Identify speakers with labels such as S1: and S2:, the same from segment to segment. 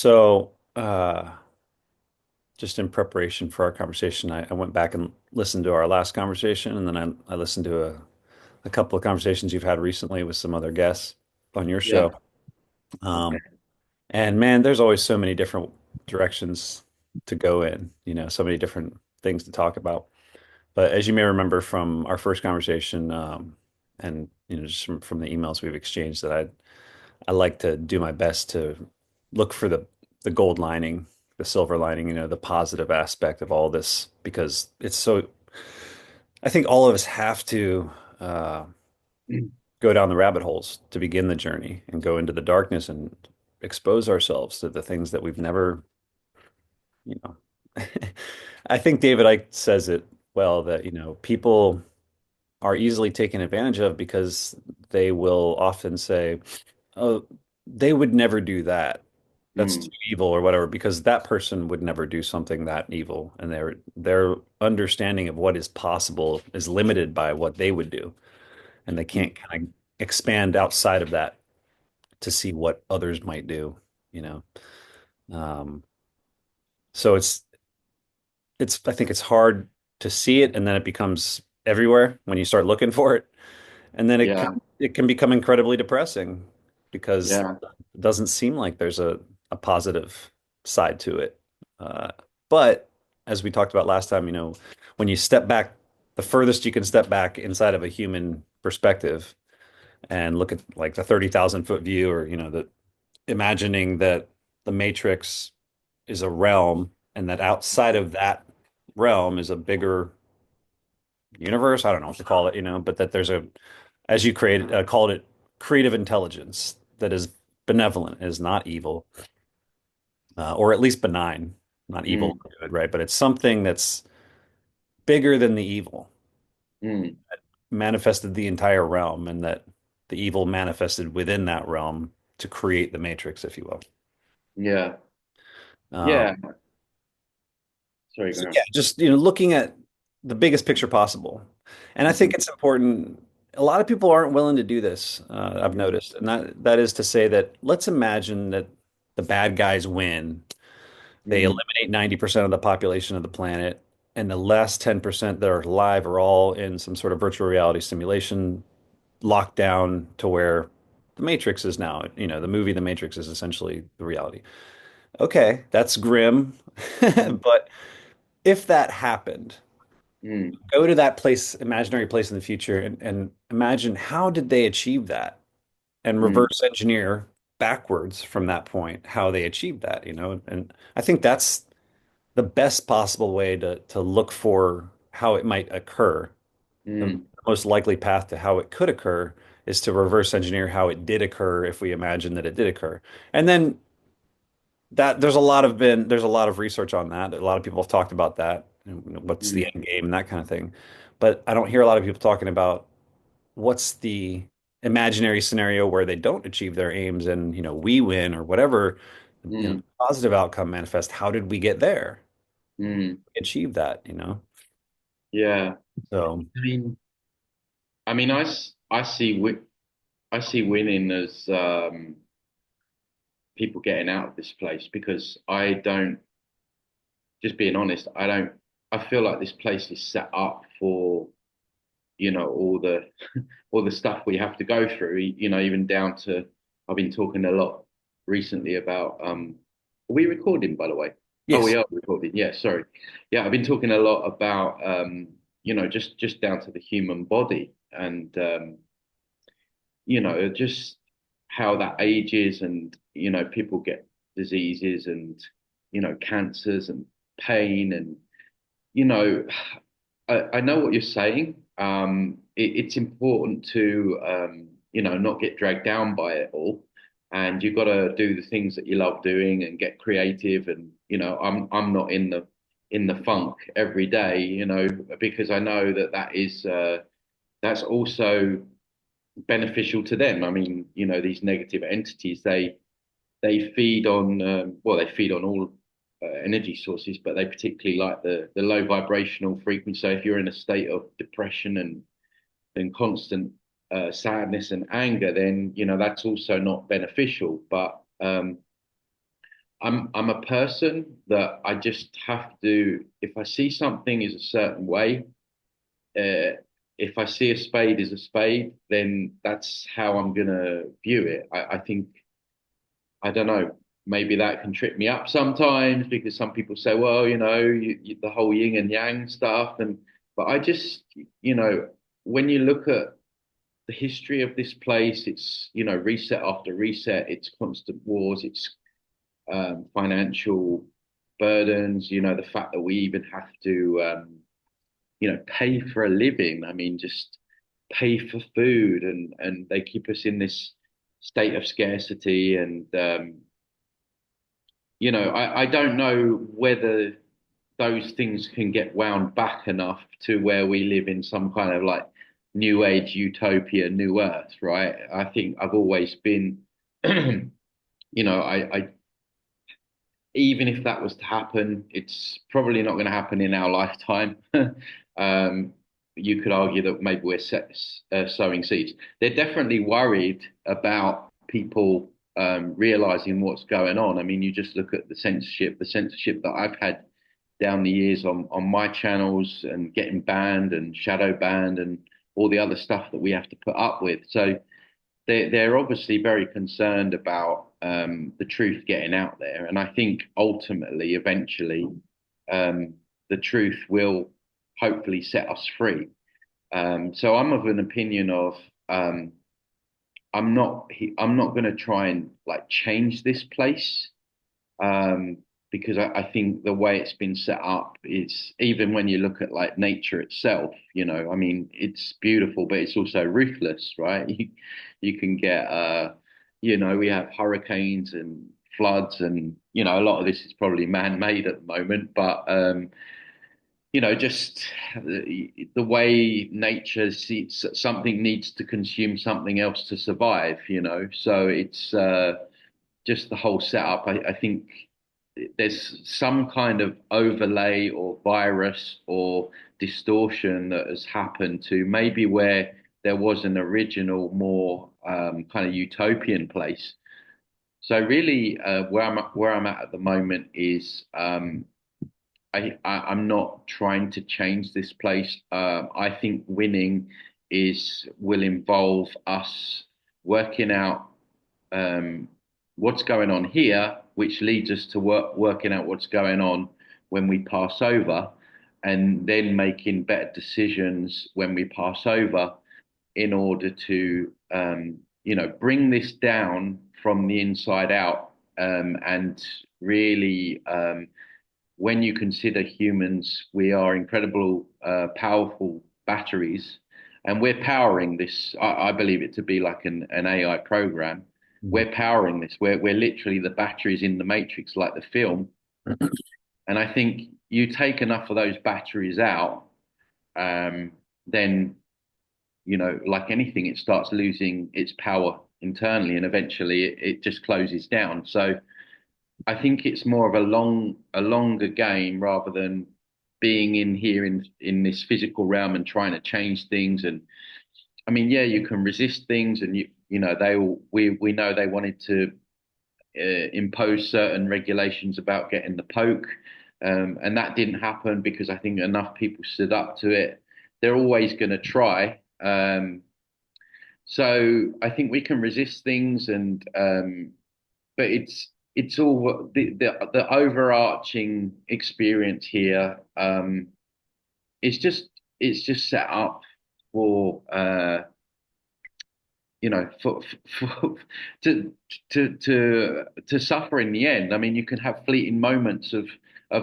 S1: So, just in preparation for our conversation, I went back and listened to our last conversation, and then I listened to a couple of conversations you've had recently with some other guests on your
S2: Yeah.
S1: show.
S2: Okay.
S1: Um, and man, there's always so many different directions to go in, so many different things to talk about. But as you may remember from our first conversation, and just from the emails we've exchanged, that I like to do my best to look for the gold lining, the silver lining, the positive aspect of all this because it's so. I think all of us have to uh,
S2: Mm.
S1: go down the rabbit holes to begin the journey and go into the darkness and expose ourselves to the things that we've never, you know. I think David Icke says it well that, people are easily taken advantage of because they will often say, oh, they would never do that. That's too
S2: Mm.
S1: evil or whatever, because that person would never do something that evil, and their understanding of what is possible is limited by what they would do, and they
S2: Mm.
S1: can't kind of expand outside of that to see what others might do, you know. Um, so it's I think it's hard to see it, and then it becomes everywhere when you start looking for it. And then
S2: Yeah.
S1: it can become incredibly depressing because
S2: Yeah.
S1: it doesn't seem like there's a positive side to it. Uh, but as we talked about last time, when you step back, the furthest you can step back inside of a human perspective and look at like the 30,000 foot view, or the imagining that the Matrix is a realm and that outside of that realm is a bigger universe. I don't know what to call it, but that there's as you created, called it, creative intelligence that is benevolent, is not evil, or at least benign, not evil
S2: Mm.
S1: or good, right? But it's something that's bigger than the evil,
S2: Mm.
S1: manifested the entire realm, and that the evil manifested within that realm to create the Matrix, if you will.
S2: Yeah.
S1: Um,
S2: Yeah. Sorry, go
S1: So
S2: on.
S1: yeah, just looking at the biggest picture possible, and I think
S2: Mhm.
S1: it's important. A lot of people aren't willing to do this. I've
S2: Mm.
S1: noticed, and that is to say that let's imagine that the bad guys win. They
S2: Mm.
S1: eliminate 90% of the population of the planet, and the last 10% that are alive are all in some sort of virtual reality simulation, locked down to where the Matrix is now. The movie The Matrix is essentially the reality. Okay, that's grim,
S2: Mm.
S1: but if that happened,
S2: Mm.
S1: go to that place, imaginary place in the future, and imagine how did they achieve that, and
S2: Mm.
S1: reverse engineer backwards from that point how they achieved that, and I think that's the best possible way to look for how it might occur. The
S2: Mm.
S1: most likely path to how it could occur is to reverse engineer how it did occur if we imagine that it did occur. And then that there's a lot of research on that. A lot of people have talked about that, what's the
S2: Mm.
S1: end game and that kind of thing. But I don't hear a lot of people talking about what's the imaginary scenario where they don't achieve their aims and we win or whatever,
S2: Mm.
S1: positive outcome manifest. How did we get there?
S2: Mm.
S1: Achieve that,
S2: Yeah.
S1: So
S2: I mean, I see winning as people getting out of this place because I don't, just being honest, I feel like this place is set up for, all the all the stuff we have to go through, even down to I've been talking a lot recently about are we recording by the way? Oh, we
S1: yes.
S2: are recording. Yeah, sorry. Yeah, I've been talking a lot about just down to the human body and just how that ages and people get diseases and cancers and pain and you know I know what you're saying. It's important to not get dragged down by it all, and you've got to do the things that you love doing and get creative. And I'm not in the funk every day, because I know that that's also beneficial to them. I mean, these negative entities they feed on they feed on all energy sources, but they particularly like the low vibrational frequency. So if you're in a state of depression and constant sadness and anger, then that's also not beneficial. But I'm a person that I just have to, if I see something is a certain way, uh, if I see a spade is a spade, then that's how I'm gonna view it. I think I don't know. Maybe that can trip me up sometimes because some people say, well, the whole yin and yang stuff, and but I just, you know, when you look at the history of this place, it's reset after reset, it's constant wars, it's financial burdens, the fact that we even have to, pay for a living. I mean, just pay for food, and they keep us in this state of scarcity. And I don't know whether those things can get wound back enough to where we live in some kind of like new age utopia, new earth, right? I think I've always been, I even if that was to happen, it's probably not going to happen in our lifetime. um, you could argue that maybe sowing seeds. They're definitely worried about people realizing what's going on. I mean, you just look at the censorship that I've had down the years on my channels and getting banned and shadow banned and all the other stuff that we have to put up with. So they're obviously very concerned about the truth getting out there, and I think ultimately, eventually, the truth will hopefully set us free. So I'm of an opinion of um, I'm not going to try and like change this place um, because I think the way it's been set up is even when you look at like nature itself, I mean, it's beautiful, but it's also ruthless, right? You can get, we have hurricanes and floods, and a lot of this is probably man-made at the moment, but just the way nature sees something needs to consume something else to survive, so it's just the whole setup. I think there's some kind of overlay or virus or distortion that has happened to maybe where there was an original, more kind of utopian place. So really, where I'm at the moment is I'm not trying to change this place. I think winning is will involve us working out um, what's going on here, which leads us to working out what's going on when we pass over, and then making better decisions when we pass over in order to, bring this down from the inside out, and really, when you consider humans, we are incredible, powerful batteries, and we're powering this. I believe it to be like an AI program.
S1: Mhm.
S2: We're powering this. We're literally the batteries in the Matrix, like the film. And I think you take enough of those batteries out, um, then like anything, it starts losing its power internally, and eventually it just closes down. So I think it's more of a longer game rather than being in here in this physical realm and trying to change things. And I mean, yeah, you can resist things, and we know they wanted to impose certain regulations about getting the poke, and that didn't happen because I think enough people stood up to it. They're always going to try. So I think we can resist things, and but it's all the overarching experience here. It's just set up for for to to suffer in the end. I mean, you can have fleeting moments of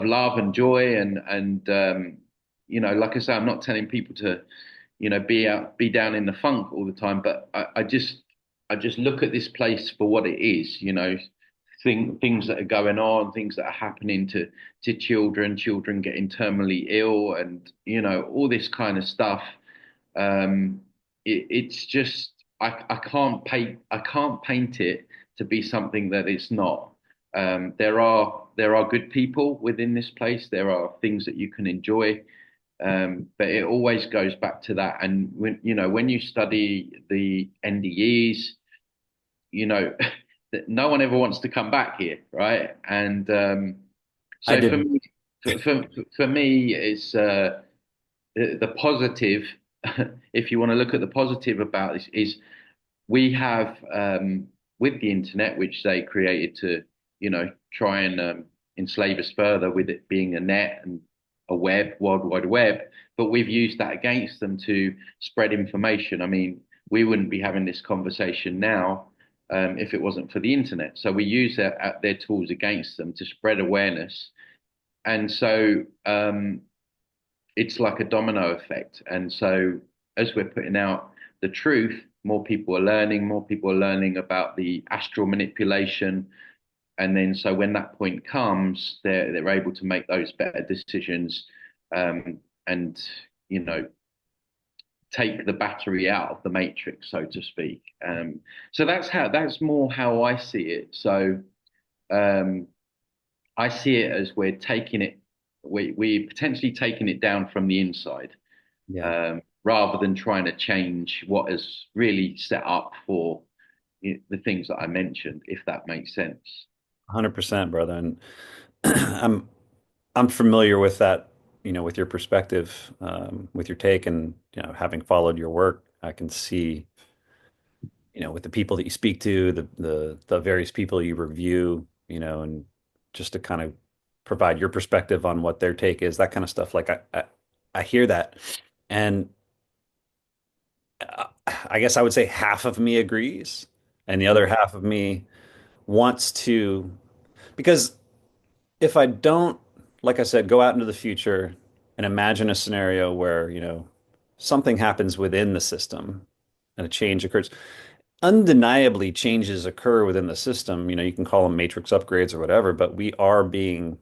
S2: love and joy, and like I say, I'm not telling people to be down in the funk all the time, but I just look at this place for what it is, things that are going on, things that are happening to children getting terminally ill, and all this kind of stuff. It's just I can't paint it to be something that it's not. There are good people within this place. There are things that you can enjoy, but it always goes back to that. And when you study the NDEs, you know that no one ever wants to come back here, right? And
S1: I
S2: so
S1: didn't.
S2: for me, it's the positive. If you want to look at the positive about this, is we have with the internet, which they created to, try and enslave us further with it being a net and a web, world wide web. But we've used that against them to spread information. I mean, we wouldn't be having this conversation now if it wasn't for the internet. So we use their tools against them to spread awareness. And so it's like a domino effect. And so as we're putting out the truth, more people are learning about the astral manipulation. And then so when that point comes, they're able to make those better decisions and you know take the battery out of the matrix, so to speak. So that's more how I see it. So um, I see it as we're potentially taking it down from the inside,
S1: Yeah,
S2: rather than trying to change what is really set up for the things that I mentioned, if that makes sense.
S1: 100%, brother. And I'm I'm familiar with that, with your perspective, with your take, and having followed your work, I can see, with the people that you speak to, the various people you review, and just to kind of provide your perspective on what their take is, that kind of stuff. Like I hear that, and I guess I would say half of me agrees, and the other half of me wants to, because if I don't, like I said, go out into the future and imagine a scenario where, something happens within the system and a change occurs. Undeniably, changes occur within the system. You can call them matrix upgrades or whatever, but we are being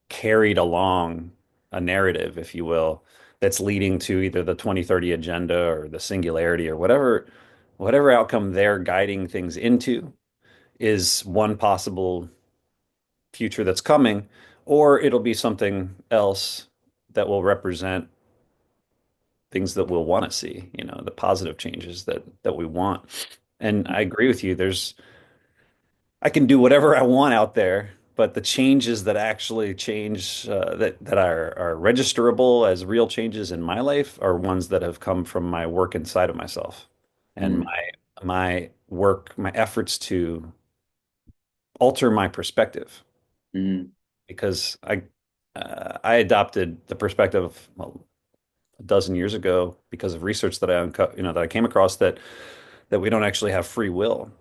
S1: carried along a narrative, if you will, that's leading to either the 2030 agenda or the singularity or whatever outcome they're guiding things into is one possible future that's coming, or it'll be something else that will represent things that we'll want to see, the positive changes that we want. And I agree with you. I can do whatever I want out there, but the changes that actually change that are registerable as real changes in my life are ones that have come from my work inside of myself and
S2: Mm,
S1: my work, my efforts to alter my perspective
S2: mm,
S1: because I adopted the perspective, well, a dozen years ago because of research that that I came across that we don't actually have free will.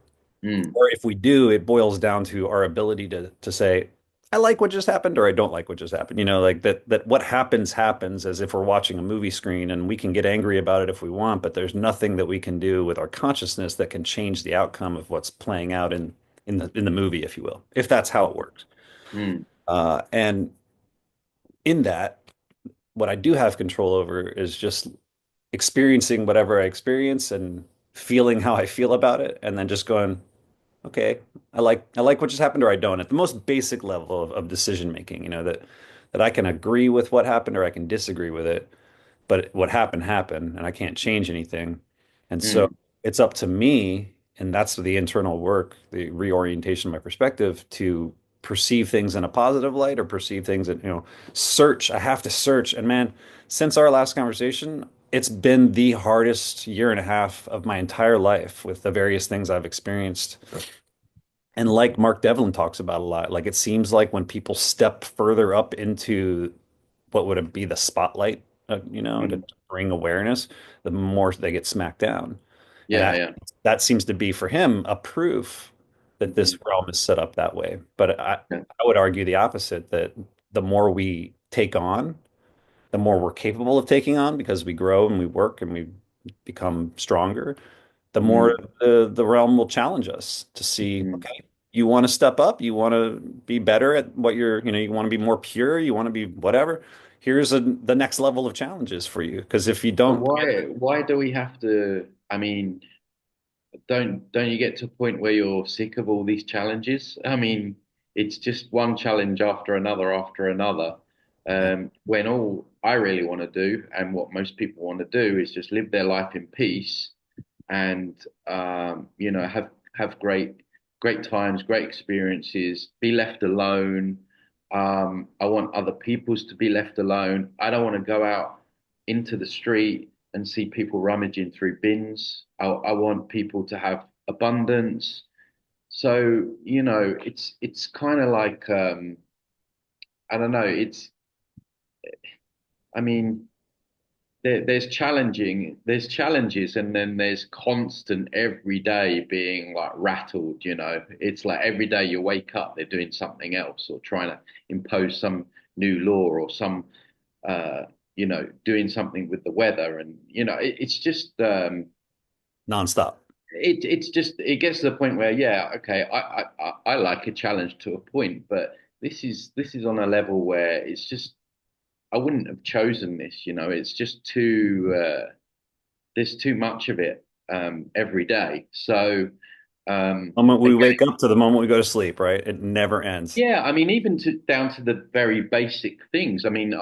S2: mm,
S1: Or if we do, it boils down to our ability to say, I like what just happened or I don't like what just happened. Like that what happens happens as if we're watching a movie screen and we can get angry about it if we want, but there's nothing that we can do with our consciousness that can change the outcome of what's playing out in the movie, if you will, if that's how it works.
S2: mm,
S1: And in that, what I do have control over is just experiencing whatever I experience and feeling how I feel about it, and then just going, okay, I like what just happened or I don't. At the most basic level of decision making, that I can agree with what happened or I can disagree with it. But what happened happened, and I can't change anything. And so
S2: mm,
S1: it's up to me, and that's the internal work, the reorientation of my perspective to perceive things in a positive light or perceive things that, search. I have to search. And man, since our last conversation, it's been the hardest year and a half of my entire life with the various things I've experienced. And like Mark Devlin talks about a lot, like it seems like when people step further up into what would it be the spotlight, to
S2: mm.
S1: bring awareness, the more they get smacked down. And
S2: Yeah, yeah.
S1: that seems to be for him a proof that this
S2: Mhm.
S1: realm is set up that way. But
S2: Yeah.
S1: I would argue the opposite, that the more we take on, the more we're capable of taking on because we grow and we work and we become stronger, the more
S2: Mm,
S1: the realm will challenge us to see,
S2: mm.
S1: okay, you want to step up, you want to be better at what you want to be more pure, you want to be whatever. Here's the next level of challenges for you. Because if you
S2: But
S1: don't get,
S2: why do we have to? I mean, don't you get to a point where you're sick of all these challenges? I mean, it's just one challenge after another.
S1: yeah,
S2: When all I really want to do, and what most people want to do, is just live their life in peace and have great. great times, great experiences, be left alone. I want other people's to be left alone. I don't want to go out into the street and see people rummaging through bins. I want people to have abundance. So, it's kind of like I don't know, I mean, there's challenges, and then there's constant every day being like rattled, it's like every day you wake up they're doing something else or trying to impose some new law or some uh doing something with the weather, and it's just
S1: Nonstop.
S2: it gets to the point where, yeah, okay, I like a challenge to a point, but this is on a level where it's just I wouldn't have chosen this, it's just too there's too much of it every day. So
S1: Moment we
S2: again,
S1: wake up to the moment we go to sleep, right? It never ends.
S2: yeah, I mean, even to down to the very basic things. I mean,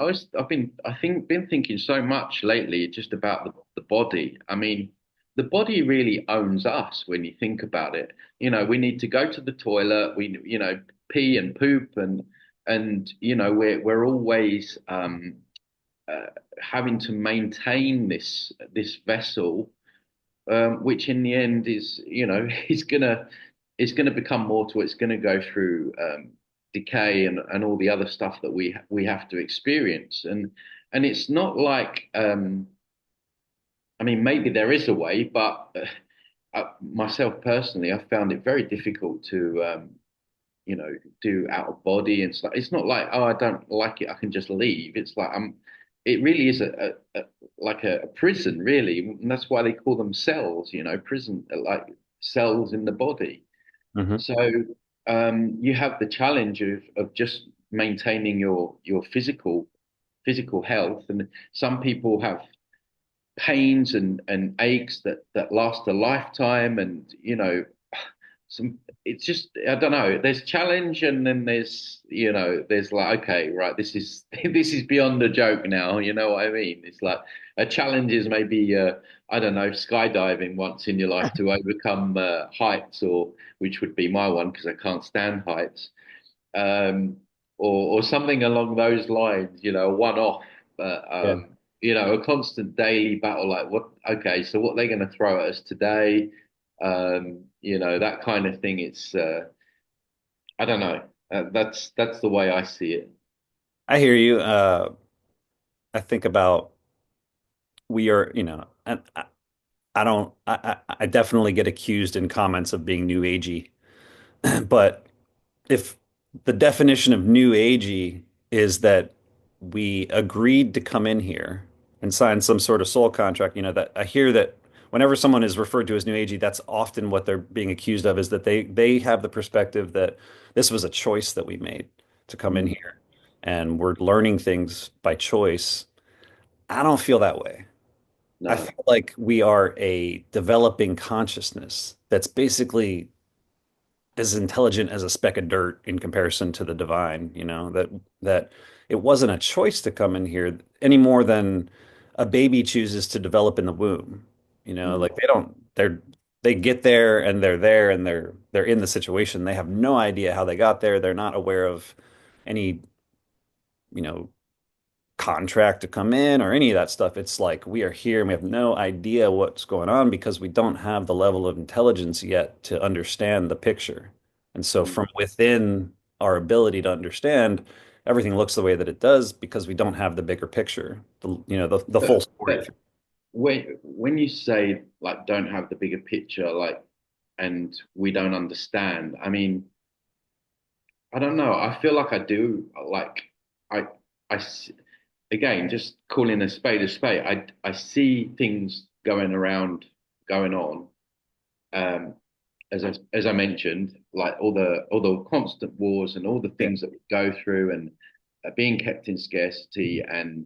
S2: been thinking so much lately just about the body. I mean, the body really owns us when you think about it. We need to go to the toilet, we pee and poop, and we're always uh, having to maintain this vessel, which in the end is, is gonna become mortal. It's gonna go through decay and all the other stuff that we have to experience. And it's not like, I mean, maybe there is a way, but myself personally, I found it very difficult to do out of body and stuff. It's not like, oh, I don't like it, I can just leave. It's like it really is like a prison, really. And that's why they call them cells, prison, like cells in the body.
S1: Hmm.
S2: So you have the challenge of just maintaining your physical health. And some people have pains and aches that last a lifetime, and some it's just, I don't know, there's challenge, and then there's like, okay, right, this is this is beyond a joke now, you know what I mean? It's like a challenge is maybe I don't know, skydiving once in your life to overcome heights, or which would be my one because I can't stand heights, um, or something along those lines, a one-off,
S1: Yeah.
S2: a constant daily battle. Like, what? Okay, so what they're going to throw at us today? That kind of thing. It's I don't know. That's the way I see it.
S1: I hear you. I think about we are, and I don't, I definitely get accused in comments of being new agey, but if the definition of new agey is that we agreed to come in here and sign some sort of soul contract, that I hear that whenever someone is referred to as new agey, that's often what they're being accused of, is that they have the perspective that this was a choice that we made to come in
S2: Mm,
S1: here and we're learning things by choice. I don't feel that way. I
S2: no.
S1: feel like we are a developing consciousness that's basically as intelligent as a speck of dirt in comparison to the divine, that it wasn't a choice to come in here any more than a baby chooses to develop in the womb.
S2: Mm,
S1: Like they get there and they're there and they're in the situation. They have no idea how they got there. They're not aware of any, you know, contract to come in or any of that stuff. It's like we are here and we have no idea what's going on because we don't have the level of intelligence yet to understand the picture. And so
S2: mm.
S1: from within our ability to understand, everything looks the way that it does because we don't have the bigger picture, the full story.
S2: But when you say like don't have the bigger picture, like, and we don't understand, I mean, I don't know. I feel like I do. Like, I, again, just calling a spade a spade. I see things going on. Um, as I mentioned, like all the constant wars and all the
S1: Yeah.
S2: things that we go through, and being kept in scarcity, and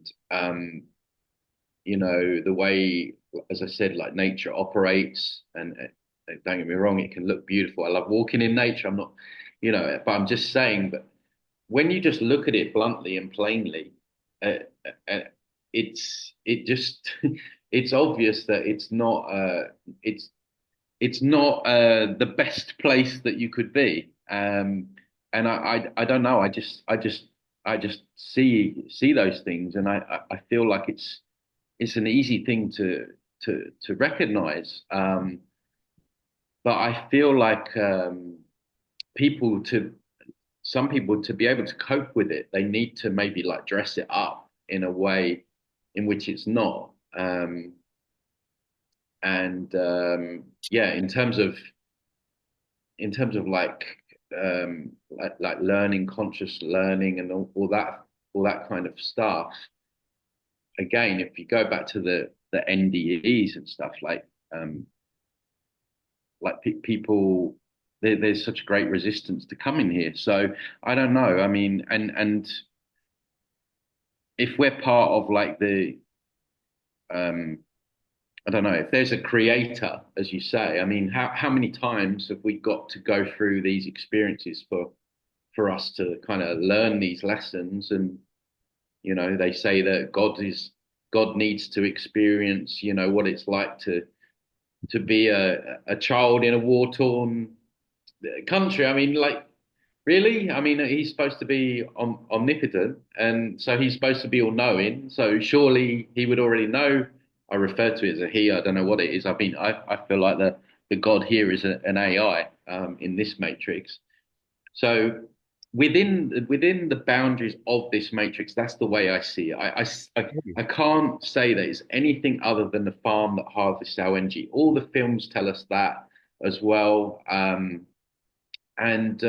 S2: the way, as I said, like nature operates. And don't get me wrong, it can look beautiful. I love walking in nature. I'm not, but I'm just saying that when you just look at it bluntly and plainly, uh, uh, it just it's obvious that it's not. It's it's not the best place that you could be. And I don't know. I just see those things, and I feel like it's an easy thing to recognize. But I feel like people to some people to be able to cope with it, they need to maybe like dress it up in a way in which it's not. And yeah, in terms of like learning, conscious learning, and all that kind of stuff. Again, if you go back to the NDEs and stuff, people, there's such great resistance to coming here. So I don't know. I mean, and if we're part of like the um, I don't know if there's a creator, as you say. I mean, how many times have we got to go through these experiences for us to kind of learn these lessons? And they say that God needs to experience, what it's like to be a child in a war torn country. I mean, like, really? I mean, he's supposed to be omnipotent, and so he's supposed to be all knowing. So surely he would already know. I refer to it as a he. I don't know what it is. I mean, I feel like the God here is an AI in this matrix. So within the boundaries of this matrix, that's the way I see it. I can't say that it's anything other than the farm that harvests our energy. All the films tell us that as well. And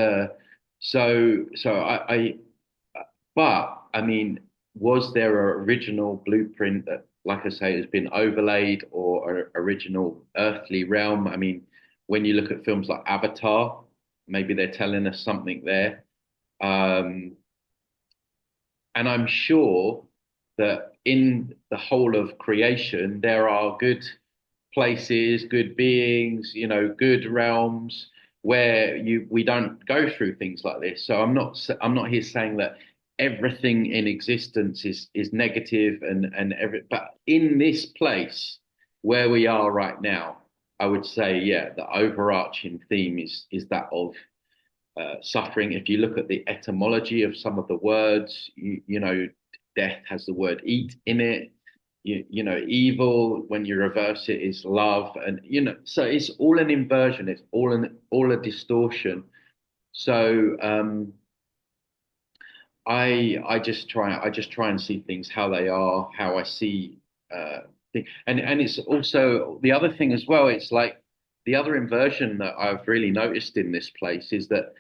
S2: but I mean, was there an original blueprint that, like I say, has been overlaid, or an original earthly realm? I mean, when you look at films like Avatar, maybe they're telling us something there. Um, and I'm sure that in the whole of creation, there are good places, good beings, good realms where we don't go through things like this. So I'm not here saying that everything in existence is negative and but in this place where we are right now, I would say, yeah, the overarching theme is that of suffering. If you look at the etymology of some of the words, death has the word eat in it. Evil, when you reverse it, is love, and so it's all an inversion. It's all a distortion. So I just try and see things how they are, how I see things. And it's also the other thing as well. It's like the other inversion that I've really noticed in this place is that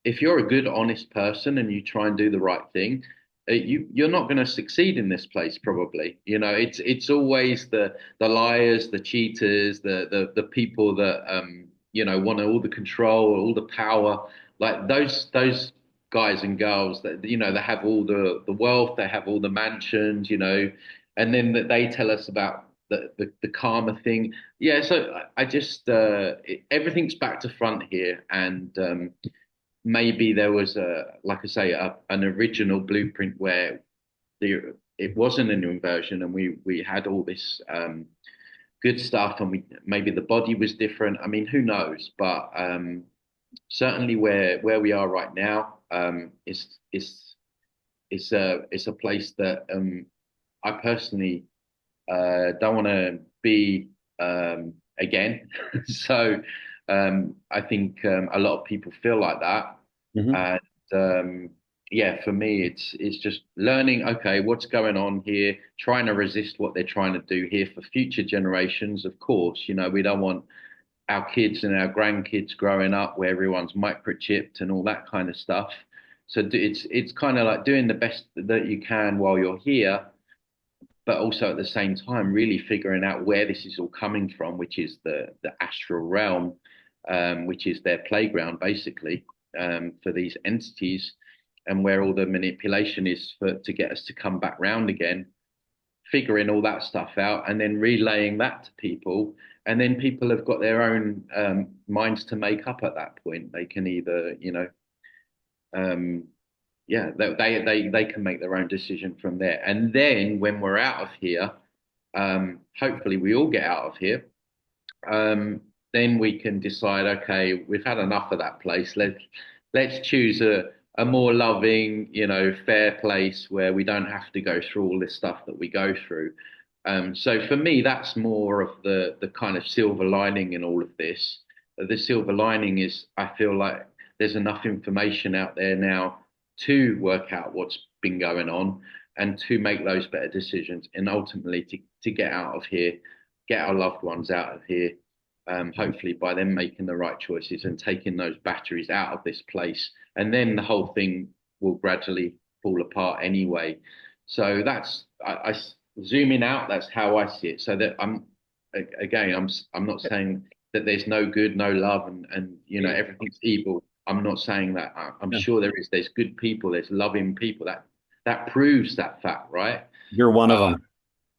S2: if you're a good, honest person and you try and do the right thing, you're not going to succeed in this place. Probably, it's always the liars, the cheaters, the people that want all the control, all the power, like those guys and girls that they have all the wealth, they have all the mansions, and then that they tell us about the karma thing. Yeah, so I just everything's back to front here, and maybe there was like I say, an original blueprint where it wasn't an inversion, and we had all this good stuff, and we maybe the body was different. I mean, who knows? But certainly where we are right now, it's a place that I personally don't want to be again. So I think a lot of people feel like that,
S1: Hmm.
S2: and yeah, for me, it's just learning. Okay, what's going on here? Trying to resist what they're trying to do here for future generations. Of course, we don't want our kids and our grandkids growing up where everyone's microchipped and all that kind of stuff. So it's kind of like doing the best that you can while you're here, but also at the same time really figuring out where this is all coming from, which is the astral realm, which is their playground basically for these entities, and where all the manipulation is to get us to come back round again, figuring all that stuff out, and then relaying that to people. And then people have got their own minds to make up at that point. They can either, um, yeah, they can make their own decision from there. And then when we're out of here, hopefully we all get out of here. Um, then we can decide, okay, we've had enough of that place. Let's choose a more loving, fair place where we don't have to go through all this stuff that we go through. So for me, that's more of the kind of silver lining in all of this. The silver lining is I feel like there's enough information out there now to work out what's been going on and to make those better decisions and ultimately to get out of here, get our loved ones out of here, hopefully by them making the right choices and taking those batteries out of this place. And then the whole thing will gradually fall apart anyway. So I zooming out, that's how I see it. So that I'm not saying that there's no good, no love, and everything's evil. I'm not saying that. I'm
S1: Yeah.
S2: sure there's good people, there's loving people. That proves that fact, right?
S1: You're one of
S2: Uh,
S1: them.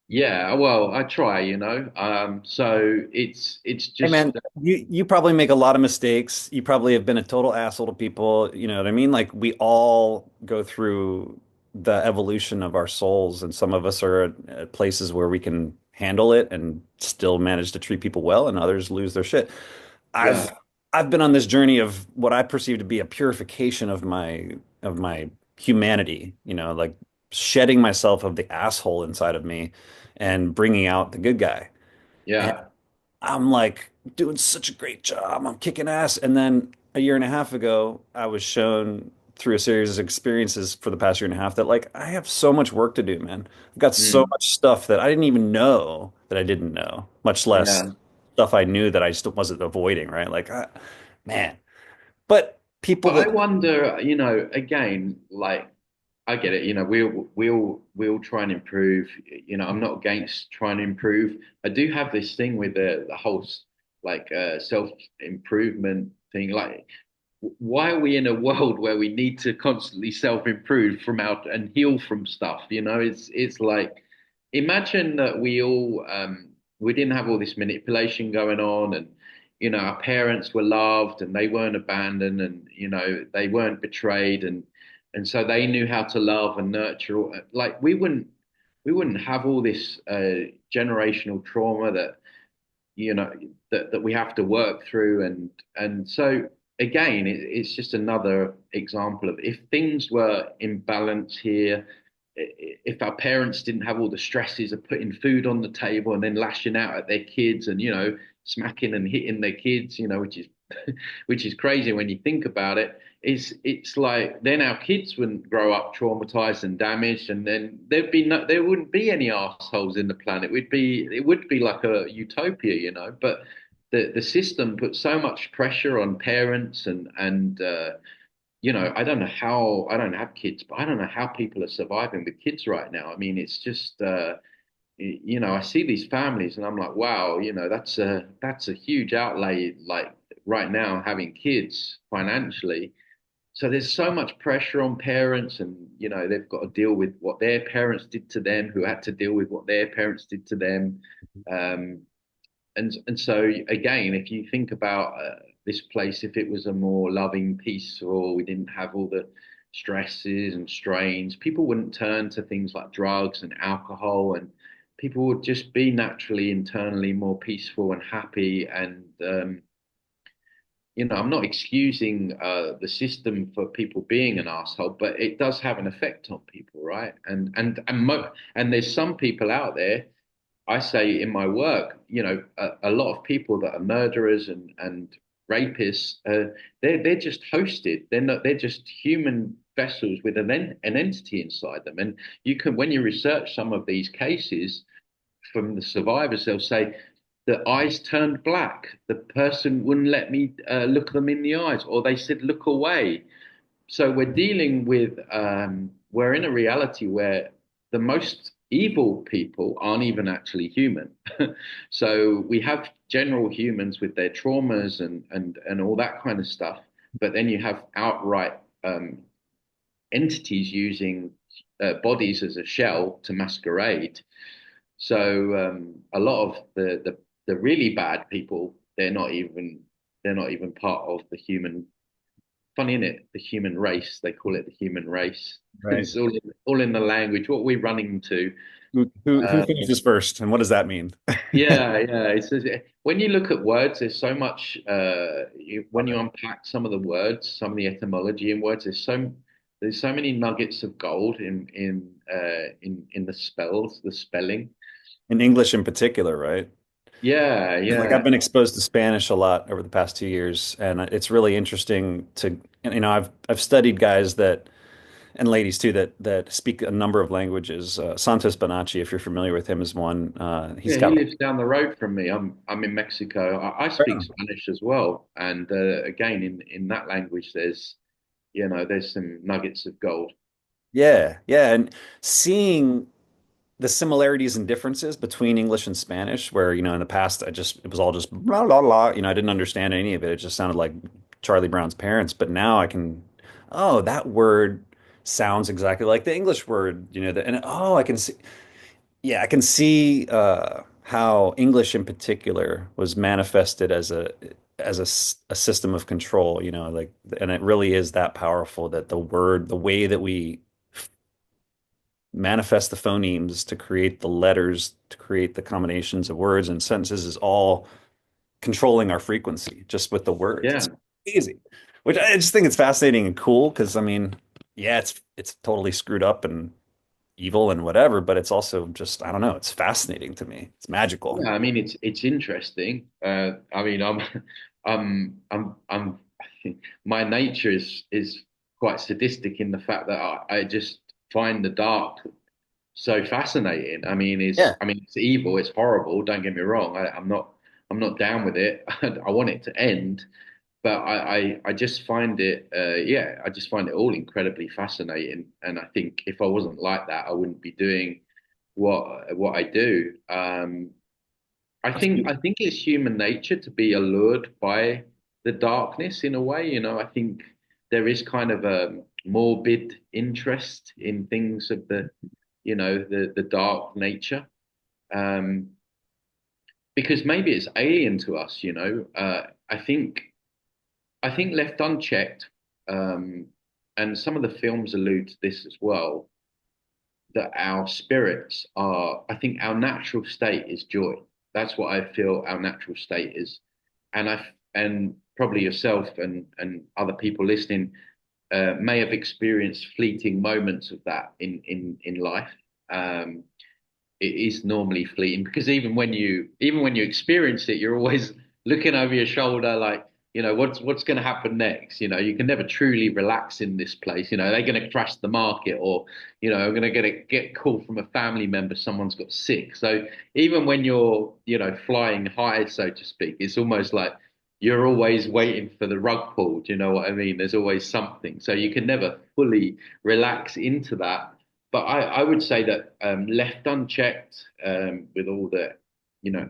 S2: yeah, well, I try, so it's
S1: Hey man,
S2: just
S1: you probably make a lot of mistakes. You probably have been a total asshole to people. You know what I mean? Like we all go through the evolution of our souls, and some of us are at places where we can handle it and still manage to treat people well, and others lose their shit. I've
S2: yeah,
S1: I've been on this journey of what I perceive to be a purification of my humanity, like shedding myself of the asshole inside of me and bringing out the good guy.
S2: yeah,
S1: I'm like doing such a great job. I'm kicking ass. And then a year and a half ago, I was shown through a series of experiences for the past year and a half that like I have so much work to do, man. I've got so
S2: mm,
S1: much stuff that I didn't even know that I didn't know, much less
S2: yeah.
S1: stuff I knew that I just wasn't avoiding, right? Like, man. But people
S2: But I
S1: that,
S2: wonder, again, like I get it, we'll try and improve. I'm not against trying to improve. I do have this thing with the whole self improvement thing. Like, why are we in a world where we need to constantly self improve from out and heal from stuff? It's like imagine that we didn't have all this manipulation going on, and our parents were loved and they weren't abandoned, and they weren't betrayed, and so they knew how to love and nurture. Like we wouldn't have all this generational trauma that we have to work through, and so again it's just another example of if things were in balance here, if our parents didn't have all the stresses of putting food on the table and then lashing out at their kids and smacking and hitting their kids, which is crazy when you think about it. It's like then our kids wouldn't grow up traumatized and damaged, and then there wouldn't be any assholes in the planet. It would be like a utopia, But the system puts so much pressure on parents, and I don't have kids, but I don't know how people are surviving with kids right now. I mean, it's just I see these families and I'm like, wow, that's a huge outlay, like right now having kids financially. So there's so much pressure on parents, and they've got to deal with what their parents did to them, who had to deal with what their parents did to them. Um, and so again, if you think about this place, if it was a more loving, peaceful, we didn't have all the stresses and strains, people wouldn't turn to things like drugs and alcohol, and people would just be naturally internally more peaceful and happy. And I'm not excusing the system for people being an asshole, but it does have an effect on people, right? And there's some people out there. I say in my work, a lot of people that are murderers and rapists, they're just hosted. They're not. They're just human vessels with an entity inside them. And when you research some of these cases from the survivors, they'll say the eyes turned black. The person wouldn't let me look them in the eyes, or they said look away. So we're in a reality where the most evil people aren't even actually human. So we have general humans with their traumas and all that kind of stuff, but then you have outright entities using bodies as a shell to masquerade. So a lot of the really bad people, they're not even part of the human. Funny, in it, the human race. They call it the human race.
S1: right.
S2: It's all in the language. What we're running to.
S1: Who
S2: Um,
S1: finishes first, and what does that mean?
S2: yeah, yeah. When you look at words, there's so much. When
S1: Love
S2: you
S1: it.
S2: unpack some of the words, some of the etymology in words, there's so many nuggets of gold in the spells, the spelling.
S1: In English in particular, right?
S2: Yeah,
S1: Like I've
S2: yeah,
S1: been exposed to Spanish a lot over the past 2 years, and it's really interesting to, I've studied guys that and ladies too that speak a number of languages. Santos Bonacci, if you're familiar with him, is one. He's
S2: yeah. He
S1: got
S2: lives down the road from me. I'm in Mexico. I speak Spanish as well, and again, in that language, there's some nuggets of gold.
S1: yeah, yeah, and seeing the similarities and differences between English and Spanish, where in the past it was all just blah blah blah. I didn't understand any of it. It just sounded like Charlie Brown's parents. But now I can, oh, that word sounds exactly like the English word. And I can see, yeah, I can see how English in particular was manifested as a system of control. Like, and it really is that powerful that the way that we manifest the phonemes to create the letters, to create the combinations of words and sentences is all controlling our frequency just with the words. It's
S2: Yeah.
S1: easy, which I just think it's fascinating and cool because yeah, it's totally screwed up and evil and whatever, but it's also just, I don't know, it's fascinating to me. It's magical.
S2: Yeah, I mean it's interesting. I mean I'm my nature is quite sadistic in the fact that I just find the dark so fascinating.
S1: Yeah.
S2: I mean it's evil, it's horrible. Don't get me wrong. I'm not down with it. I want it to end, but I just find it yeah I just find it all incredibly fascinating. And I think if I wasn't like that, I wouldn't be doing what I do.
S1: That's
S2: I
S1: beautiful.
S2: think it's human nature to be allured by the darkness in a way. I think there is kind of a morbid interest in things of the dark nature. Um, because maybe it's alien to us. I think left unchecked, um, and some of the films allude to this as well, that our spirits are, I think our natural state is joy. That's what I feel our natural state is. And probably yourself and other people listening may have experienced fleeting moments of that in life. Um, it is normally fleeting because even when you experience it, you're always looking over your shoulder, like what's going to happen next. You can never truly relax in this place. They're going to crash the market, or I'm going to get a call from a family member, someone's got sick. So even when you're flying high, so to speak, it's almost like you're always waiting for the rug pull. Do you know what I mean? There's always something, so you can never fully relax into that. But I would say that left unchecked, with all the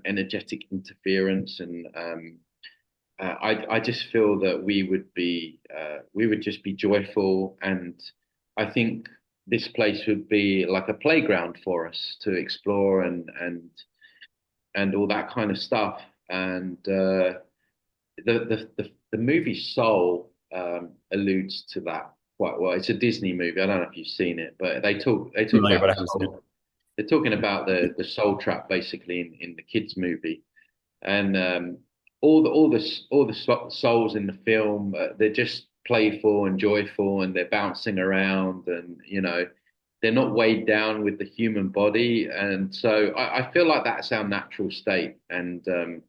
S2: energetic interference, and I just feel that we would just be joyful. And I think this place would be like a playground for us to explore, and all that kind of stuff. And the movie Soul alludes to that quite well. It's a Disney movie. I don't know if you've seen it, but they talk
S1: Familiar,
S2: about
S1: but I
S2: the
S1: haven't seen it.
S2: soul. They're talking about the soul trap basically in the kids movie. And all the souls in the film, they're just playful and joyful, and they're bouncing around, and they're not weighed down with the human body. And so I feel like that's our natural state. And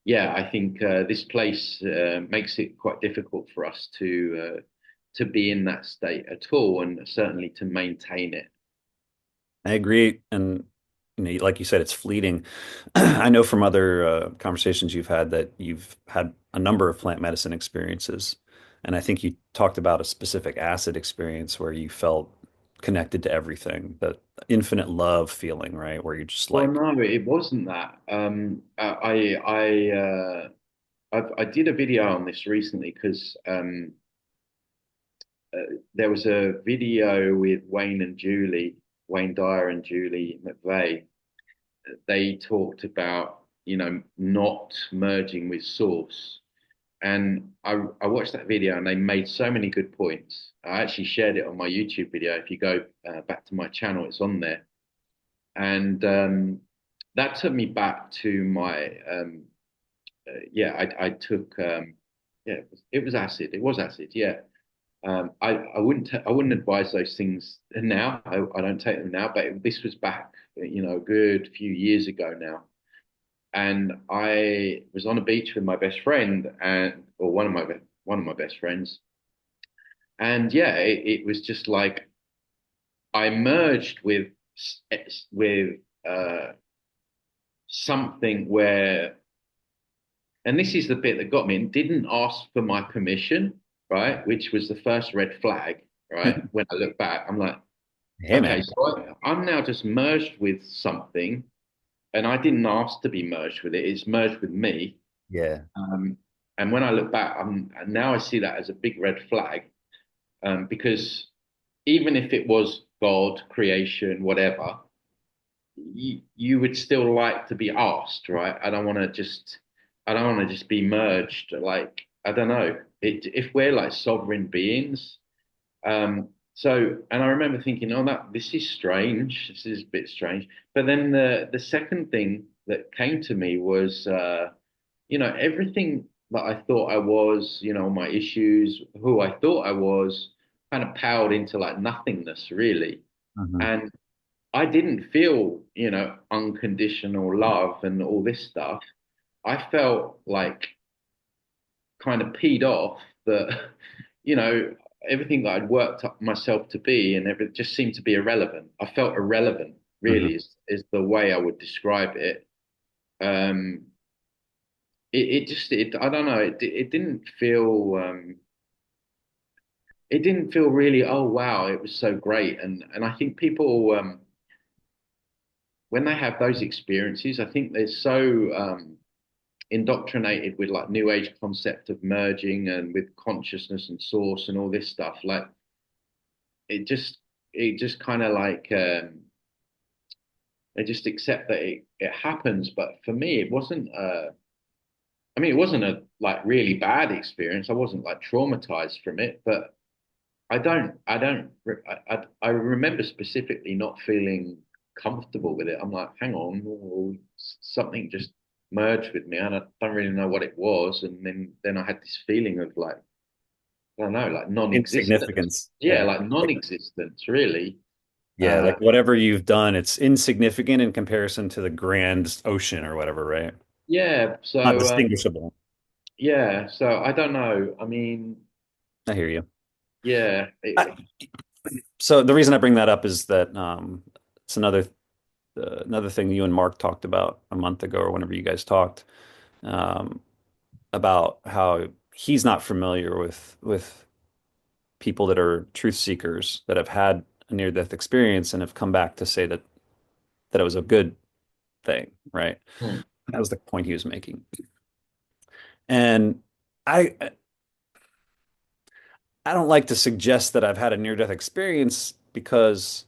S2: yeah, I think this place makes it quite difficult for us to be in that state at all, and certainly to maintain it.
S1: I agree. And like you said, it's fleeting. I know from other conversations you've had that you've had a number of plant medicine experiences. And I think you talked about a specific acid experience where you felt connected to everything, that infinite love feeling, right? Where you're just
S2: Well,
S1: like,
S2: no, it wasn't that. I did a video on this recently because there was a video with Wayne Dyer and Julie McVeigh. They talked about, not merging with source. And I watched that video and they made so many good points. I actually shared it on my YouTube video. If you go back to my channel, it's on there. and that took me back to my yeah. I took yeah. It was acid. It was acid. Yeah. I wouldn't advise those things now. I don't take them now, but this was back, a good few years ago now. And I was on a beach with my best friend and or one of my best friends. And yeah, it was just like I merged with uh, something where, and this is the bit that got me, and didn't ask for my permission, right? Which was the first red flag, right? When I look back, I'm like,
S1: Hey,
S2: okay,
S1: man.
S2: so I'm now just merged with something, and I didn't ask to be merged with it. It's merged with me.
S1: Yeah.
S2: Um, and when I look back, now I see that as a big red flag, because even if it was God, creation, whatever, you would still like to be asked, right? I don't want to just be merged. Like, I don't know. If we're like sovereign beings, and I remember thinking, oh, this is strange. This is a bit strange. But then the second thing that came to me was, everything that I thought I was, my issues, who I thought I was, kind of piled into like nothingness, really.
S1: Mhm.
S2: And I didn't feel, unconditional love and all this stuff. I felt like kind of peed off that, you know, everything that I'd worked up myself to be and everything just seemed to be irrelevant. I felt irrelevant,
S1: Mhm.
S2: really, is the way I would describe it. Um, I don't know, it didn't feel really, oh wow, it was so great. And I think people, when they have those experiences, I think they're so, indoctrinated with like new age concept of merging and with consciousness and source and all this stuff. Like it just it just kind of like they just accept that it happens. But for me, it wasn't. I mean, it wasn't a like really bad experience. I wasn't like traumatized from it, but I remember specifically not feeling comfortable with it. I'm like, hang on, something just merged with me, and I don't really know what it was. And then I had this feeling of like, I don't know, like non-existence.
S1: Insignificance.
S2: Yeah,
S1: Yeah.
S2: like
S1: Like,
S2: non-existence, really.
S1: yeah,
S2: Uh,
S1: like whatever you've done, it's insignificant in comparison to the grand ocean or whatever, right?
S2: yeah.
S1: Not
S2: So
S1: distinguishable.
S2: yeah. So I don't know. I mean,
S1: I hear you.
S2: yeah.
S1: I, so the reason I bring that up is that it's another thing you and Mark talked about a month ago or whenever you guys talked um, about how he's not familiar with people that are truth seekers that have had a near-death experience and have come back to say that it was a good thing, right?
S2: Hmm,
S1: That was the point he was making. And I I don't like to suggest that I've had a near-death experience because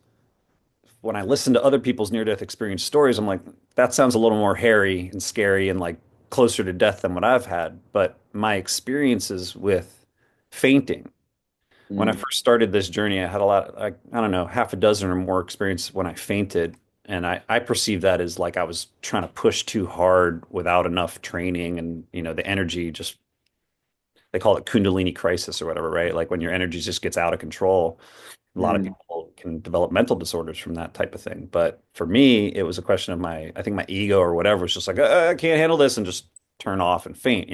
S1: when I listen to other people's near-death experience stories, I'm like, that sounds a little more hairy and scary and like closer to death than what I've had. But my experiences with fainting, when I
S2: hmm,
S1: first started this journey, I had a lot, like, I don't know, half a dozen or more experience when I fainted. And I perceived that as like I was trying to push too hard without enough training and, the energy just, they call it Kundalini crisis or whatever, right? Like when your energy just gets out of control. A lot of
S2: hmm,
S1: people can develop mental disorders from that type of thing. But for me, it was a question of I think my ego or whatever was just like, I can't handle this and just turn off and faint.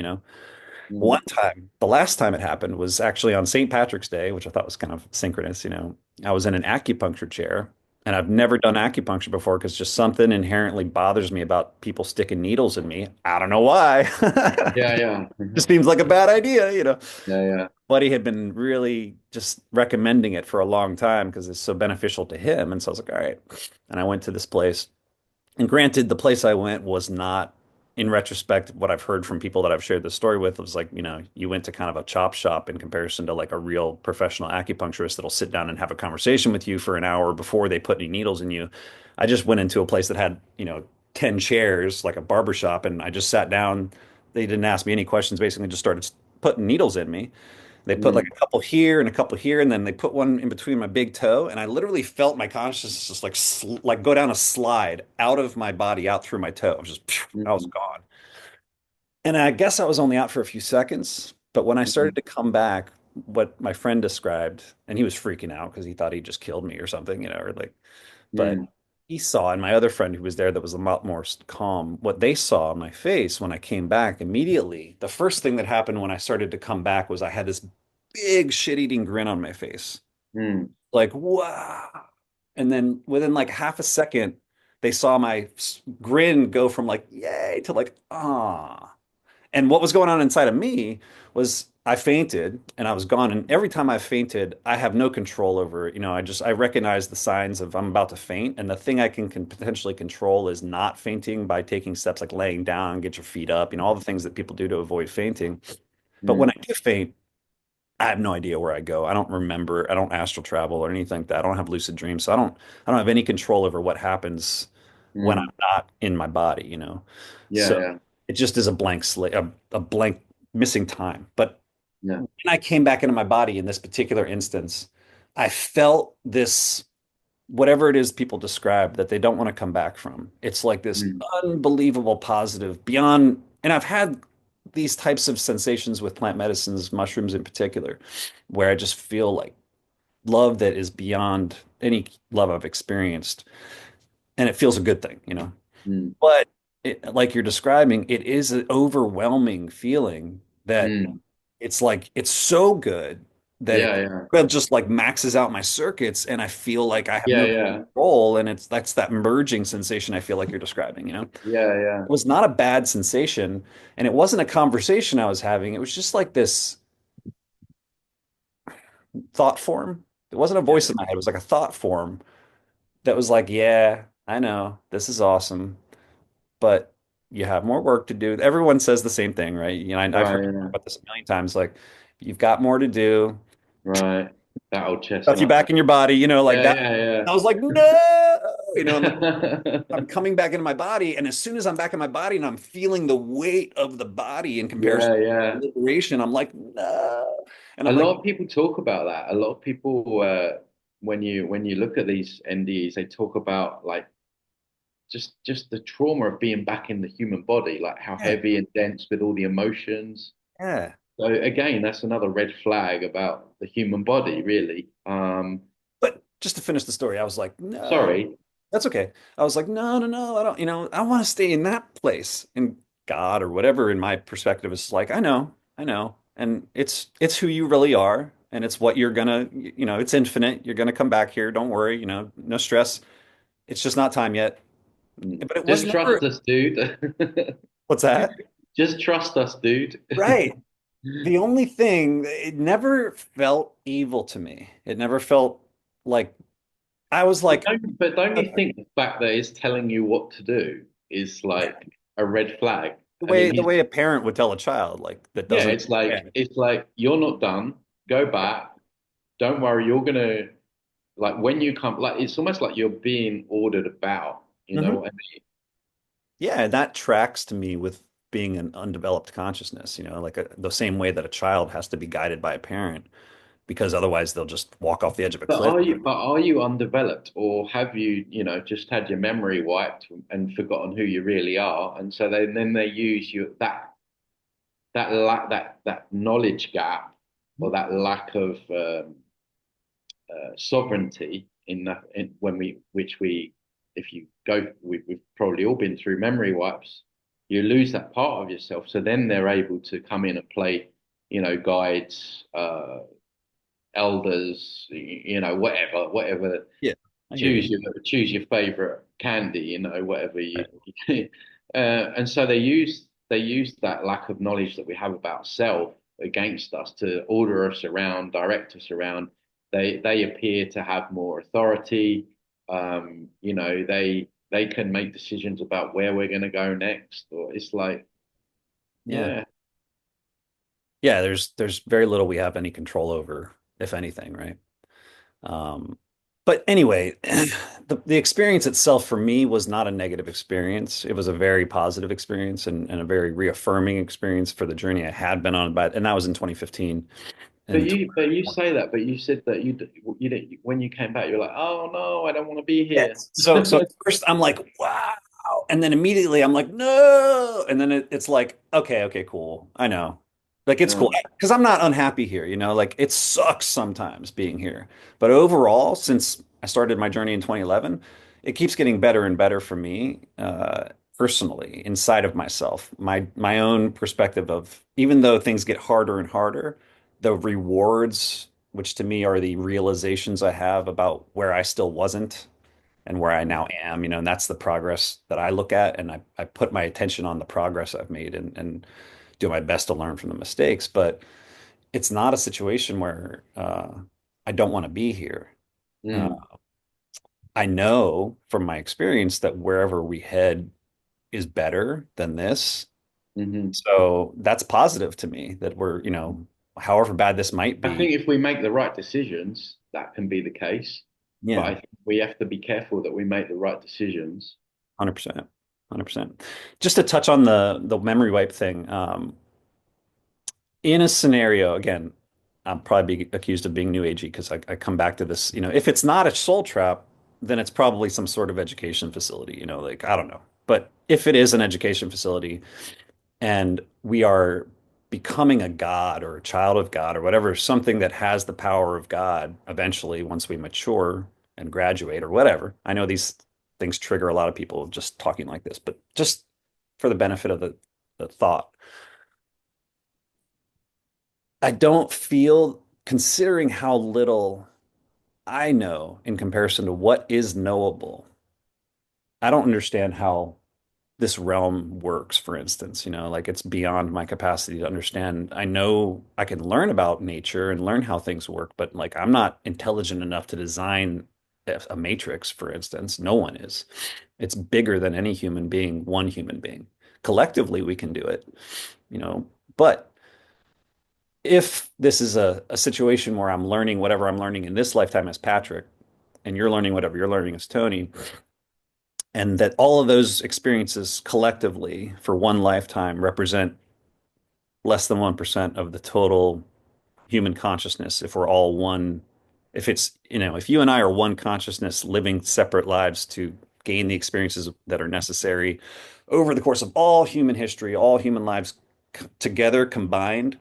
S2: hmm.
S1: One time, the last time it happened was actually on St. Patrick's Day, which I thought was kind of synchronous. I was in an acupuncture chair and I've never done acupuncture before because just something inherently bothers me about people sticking needles in me. I don't know why.
S2: Yeah, yeah,
S1: Just seems like a bad idea.
S2: yeah, yeah.
S1: Buddy had been really just recommending it for a long time because it's so beneficial to him. And so I was like, all right. And I went to this place. And granted, the place I went was not, in retrospect, what I've heard from people that I've shared this story with was like, you went to kind of a chop shop in comparison to like a real professional acupuncturist that'll sit down and have a conversation with you for an hour before they put any needles in you. I just went into a place that had, 10 chairs, like a barber shop, and I just sat down. They didn't ask me any questions, basically just started putting needles in me. They put like
S2: mm,
S1: a couple here and a couple here, and then they put one in between my big toe, and I literally felt my consciousness just like like go down a slide out of my body, out through my toe. It was just phew, I was
S2: mm,
S1: gone. And I guess I was only out for a few seconds, but when I started
S2: mm,
S1: to come back, what my friend described, and he was freaking out because he thought he just killed me or something, or like, but
S2: mm,
S1: he saw, and my other friend who was there that was a lot more calm, what they saw on my face when I came back immediately, the first thing that happened when I started to come back was I had this big shit-eating grin on my face.
S2: mm,
S1: Like, wow. And then within like half a second, they saw my grin go from like, yay, to like, ah. And what was going on inside of me was I fainted and I was gone. And every time I fainted, I have no control over it. I recognize the signs of I'm about to faint. And the thing I can potentially control is not fainting by taking steps like laying down, get your feet up, all the things that people do to avoid fainting. But when I
S2: mm,
S1: do faint, I have no idea where I go. I don't remember. I don't astral travel or anything like that. I don't have lucid dreams. So I don't have any control over what happens when
S2: mm.
S1: I'm not in my body.
S2: Yeah,
S1: So
S2: yeah,
S1: it just is a blank slate, a blank missing time. But
S2: yeah.
S1: when I came back into my body in this particular instance, I felt this, whatever it is people describe that they don't want to come back from. It's like this
S2: Mm,
S1: unbelievable positive beyond, and I've had these types of sensations with plant medicines, mushrooms in particular, where I just feel like love that is beyond any love I've experienced. And it feels a good thing.
S2: mm,
S1: But like you're describing, it is an overwhelming feeling that
S2: mm.
S1: it's like it's so good that
S2: Yeah,
S1: it
S2: yeah,
S1: well, just like maxes out my circuits and I feel like I have
S2: yeah,
S1: no
S2: yeah,
S1: control and that's that merging sensation I feel like you're describing. It
S2: yeah, yeah,
S1: was not a bad sensation and it wasn't a conversation I was having. It was just like this thought form. It wasn't a
S2: yeah.
S1: voice in my head. It was like a thought form that was like, yeah, I know this is awesome, but you have more work to do. Everyone says the same thing, right? I've heard
S2: Right,
S1: you talk
S2: yeah,
S1: about this a million times. Like, you've got more to do.
S2: right. That old
S1: Stuff you
S2: chestnut.
S1: back in your body, like
S2: Yeah,
S1: that.
S2: yeah,
S1: I was like, no, I'm like,
S2: yeah.
S1: I'm coming back into my body. And as soon as I'm back in my body and I'm feeling the weight of the body in comparison
S2: Yeah,
S1: to
S2: yeah.
S1: liberation, I'm like, no. And
S2: A
S1: I'm like,
S2: lot of people talk about that. A lot of people, when you look at these NDEs, they talk about like just the trauma of being back in the human body, like how
S1: yeah,
S2: heavy and dense with all the emotions.
S1: yeah.
S2: So again, that's another red flag about the human body, really.
S1: But just to finish the story, I was like, no,
S2: Sorry.
S1: that's okay. I was like, no, no, no, I don't, I want to stay in that place. And God or whatever in my perspective is like, I know. And it's who you really are. And it's what you're gonna, it's infinite. You're gonna come back here. Don't worry, no stress. It's just not time yet.
S2: Mm.
S1: But it was
S2: Just
S1: never,
S2: trust us, dude.
S1: what's that?
S2: Just trust us, dude.
S1: Right. The only thing, it never felt evil to me. It never felt like I was like,
S2: But don't you
S1: okay,
S2: think the fact that he's telling you what to do is
S1: yeah,
S2: like a red flag?
S1: the
S2: I mean,
S1: way the way a parent would tell a child, like that
S2: yeah,
S1: doesn't,
S2: it's like
S1: yeah.
S2: it's like you're not done. Go back. Don't worry, you're gonna like when you come like it's almost like you're being ordered about, you know
S1: Mhm.
S2: what I mean?
S1: Yeah, and that tracks to me with being an undeveloped consciousness, like the same way that a child has to be guided by a parent, because otherwise they'll just walk off the edge of a cliff.
S2: But are you undeveloped or have you, just had your memory wiped and forgotten who you really are? And so then they use you that knowledge gap or that lack of sovereignty in that when we which we if you go we've probably all been through memory wipes, you lose that part of yourself, so then they're able to come in and play, guides, elders, whatever.
S1: Yeah, I hear you.
S2: Choose your favorite candy, whatever you.
S1: Right.
S2: And so they use that lack of knowledge that we have about self against us to order us around, direct us around. They appear to have more authority. They can make decisions about where we're going to go next. Or it's like,
S1: Yeah.
S2: yeah,
S1: Yeah, there's very little we have any control over, if anything, right? Um, but anyway, the experience itself for me was not a negative experience. It was a very positive experience and a very reaffirming experience for the journey I had been on, and that was in 2015. in
S2: but you
S1: 2020.
S2: say that, but you said that you didn't, when you came back, you're like, oh no, I don't want to be here.
S1: Yes. So at first I'm like, wow. And then immediately I'm like, no. And then it's like, okay, cool. I know. Like it's cool.
S2: Mm,
S1: Because I'm not unhappy here, like it sucks sometimes being here. But overall, since I started my journey in 2011, it keeps getting better and better for me, personally, inside of myself. My own perspective of even though things get harder and harder, the rewards, which to me are the realizations I have about where I still wasn't and where I now am, and that's the progress that I look at. And I put my attention on the progress I've made and do my best to learn from the mistakes. But it's not a situation where I don't want to be here. Uh,
S2: mm,
S1: I know from my experience that wherever we head is better than this.
S2: hmm.
S1: So that's positive to me that we're, however bad this might
S2: I
S1: be,
S2: think if we make the right decisions, that can be the case. But
S1: yeah,
S2: I think we have to be careful that we make the right decisions.
S1: 100%. 100%. Just to touch on the memory wipe thing, in a scenario, again, I'll probably be accused of being new agey because I come back to this, if it's not a soul trap, then it's probably some sort of education facility, like I don't know. But if it is an education facility and we are becoming a god or a child of God or whatever, something that has the power of God eventually once we mature and graduate or whatever. I know these things trigger a lot of people just talking like this, but just for the benefit of the thought, I don't feel, considering how little I know in comparison to what is knowable, I don't understand how this realm works, for instance, like it's beyond my capacity to understand. I know I can learn about nature and learn how things work, but like I'm not intelligent enough to design a matrix, for instance. No one is. It's bigger than any human being, one human being. Collectively, we can do it, you know, but if this is a situation where I'm learning whatever I'm learning in this lifetime as Patrick, and you're learning whatever you're learning as Tony, and that all of those experiences collectively for one lifetime represent less than 1% of the total human consciousness, if we're all one, if it's, if you and I are one consciousness living separate lives to gain the experiences that are necessary over the course of all human history, all human lives together combined,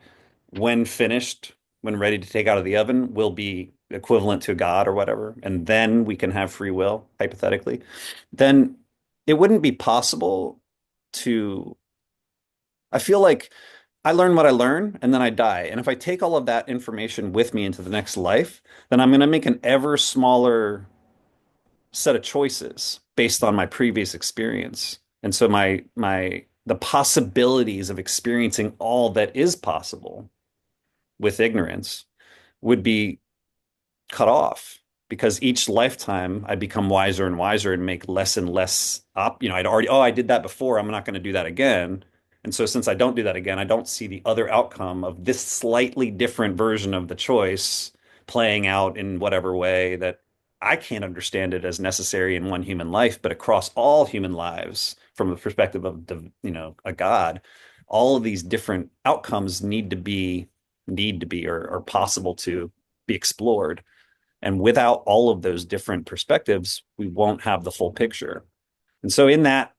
S1: when finished, when ready to take out of the oven, will be equivalent to God or whatever, and then we can have free will, hypothetically, then it wouldn't be possible to, I feel like I learn what I learn and then I die. And if I take all of that information with me into the next life, then I'm going to make an ever smaller set of choices based on my previous experience. And so the possibilities of experiencing all that is possible with ignorance would be cut off because each lifetime I become wiser and wiser and make less and less I'd already, oh, I did that before. I'm not going to do that again. And so since I don't do that again, I don't see the other outcome of this slightly different version of the choice playing out in whatever way that I can't understand it as necessary in one human life, but across all human lives from the perspective of a God, all of these different outcomes need to be or are possible to be explored. And without all of those different perspectives, we won't have the full picture. And so in that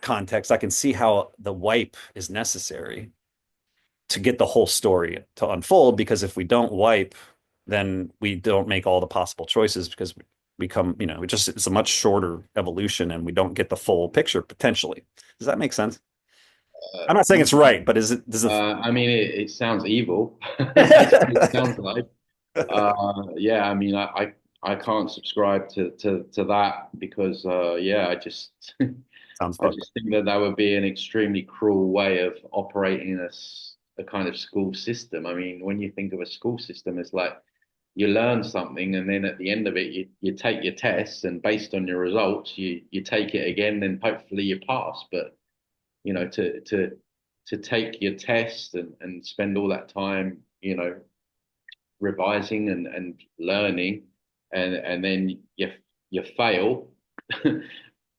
S1: context, I can see how the wipe is necessary to get the whole story to unfold. Because if we don't wipe, then we don't make all the possible choices because we come, it's a much shorter evolution and we don't get the full picture potentially. Does that make sense? I'm not saying it's right, but does it?
S2: I mean, it sounds evil. That's what it sounds like. Yeah, I mean, I can't subscribe to that because, yeah,
S1: Sounds
S2: I
S1: fucked up.
S2: just think that that would be an extremely cruel way of operating a kind of school system. I mean, when you think of a school system, it's like you learn something and then at the end of it, you take your tests and based on your results, you take it again and hopefully you pass. But to take your test and spend all that time, revising and learning, and then you fail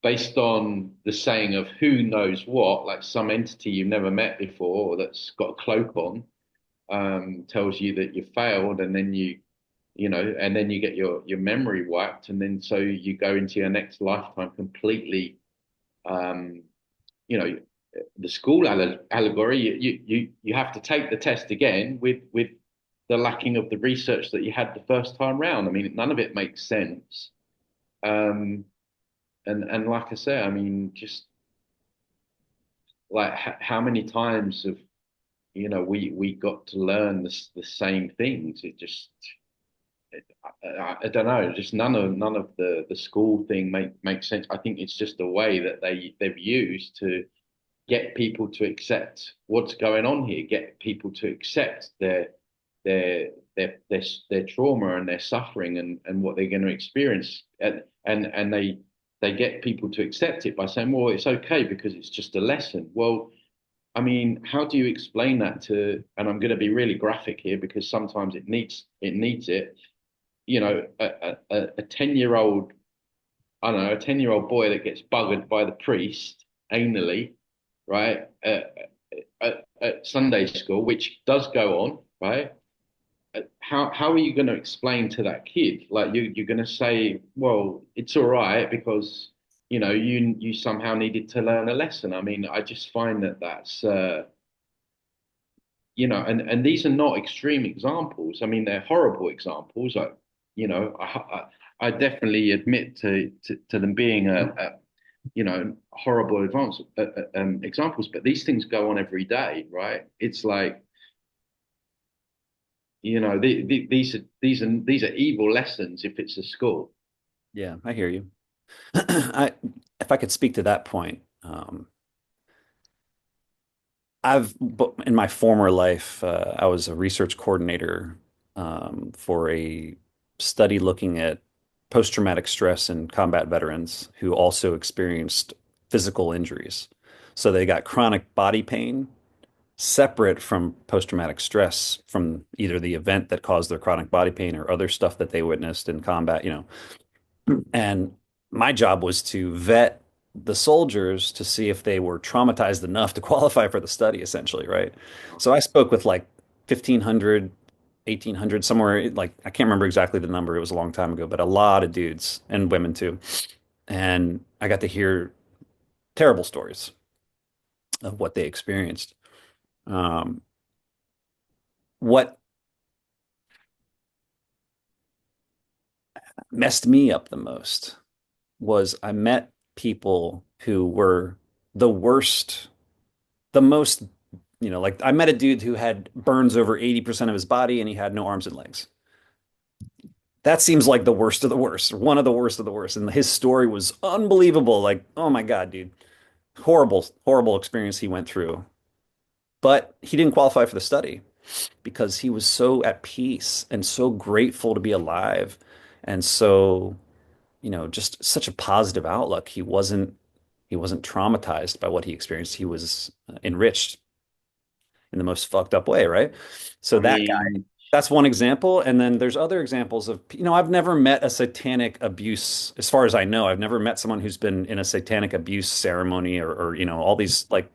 S2: based on the saying of who knows what, like some entity you've never met before or that's got a cloak on. tells you that you failed, and then and then you get your memory wiped, and then so you go into your next lifetime completely, um, you know, the school allegory. You have to take the test again with the lacking of the research that you had the first time round. I mean, none of it makes sense. Um, and like I say, I mean, just like how many times have we got to learn the same things? It just I don't know. Just none of the school thing makes sense. I think it's just a way that they've used to get people to accept what's going on here, get people to accept their their trauma and their suffering and what they're going to experience, and they get people to accept it by saying, well, it's okay because it's just a lesson. Well, I mean, how do you explain that to? And I'm going to be really graphic here because sometimes it needs it. A 10-year-old, I don't know, a 10-year-old boy that gets buggered by the priest anally, right? At Sunday school, which does go on, right? How are you going to explain to that kid? Like you're going to say, well, it's all right because you somehow needed to learn a lesson. I mean, I just find that that's and these are not extreme examples. I mean, they're horrible examples. I definitely admit to them being horrible examples, but these things go on every day, right? It's like, these are evil lessons if it's a school.
S1: Yeah, I hear you. If I could speak to that point, in my former life, I was a research coordinator for a study looking at post-traumatic stress in combat veterans who also experienced physical injuries. So they got chronic body pain separate from post-traumatic stress from either the event that caused their chronic body pain or other stuff that they witnessed in combat. And my job was to vet the soldiers to see if they were traumatized enough to qualify for the study, essentially, right? So I spoke with like 1,500, 1,800, somewhere like I can't remember exactly the number. It was a long time ago, but a lot of dudes and women too. And I got to hear terrible stories of what they experienced. Um, what messed me up the most was I met people who were the worst, the most, like I met a dude who had burns over 80% of his body and he had no arms and legs. That seems like the worst of the worst, or one of the worst of the worst. And his story was unbelievable. Like, oh my God, dude. Horrible, horrible experience he went through. But he didn't qualify for the study because he was so at peace and so grateful to be alive and so, just such a positive outlook. He wasn't traumatized by what he experienced. He was enriched in the most fucked up way, right? So
S2: I
S1: that guy,
S2: mean,
S1: that's one example. And then there's other examples of, I've never met a satanic abuse, as far as I know. I've never met someone who's been in a satanic abuse ceremony or all these like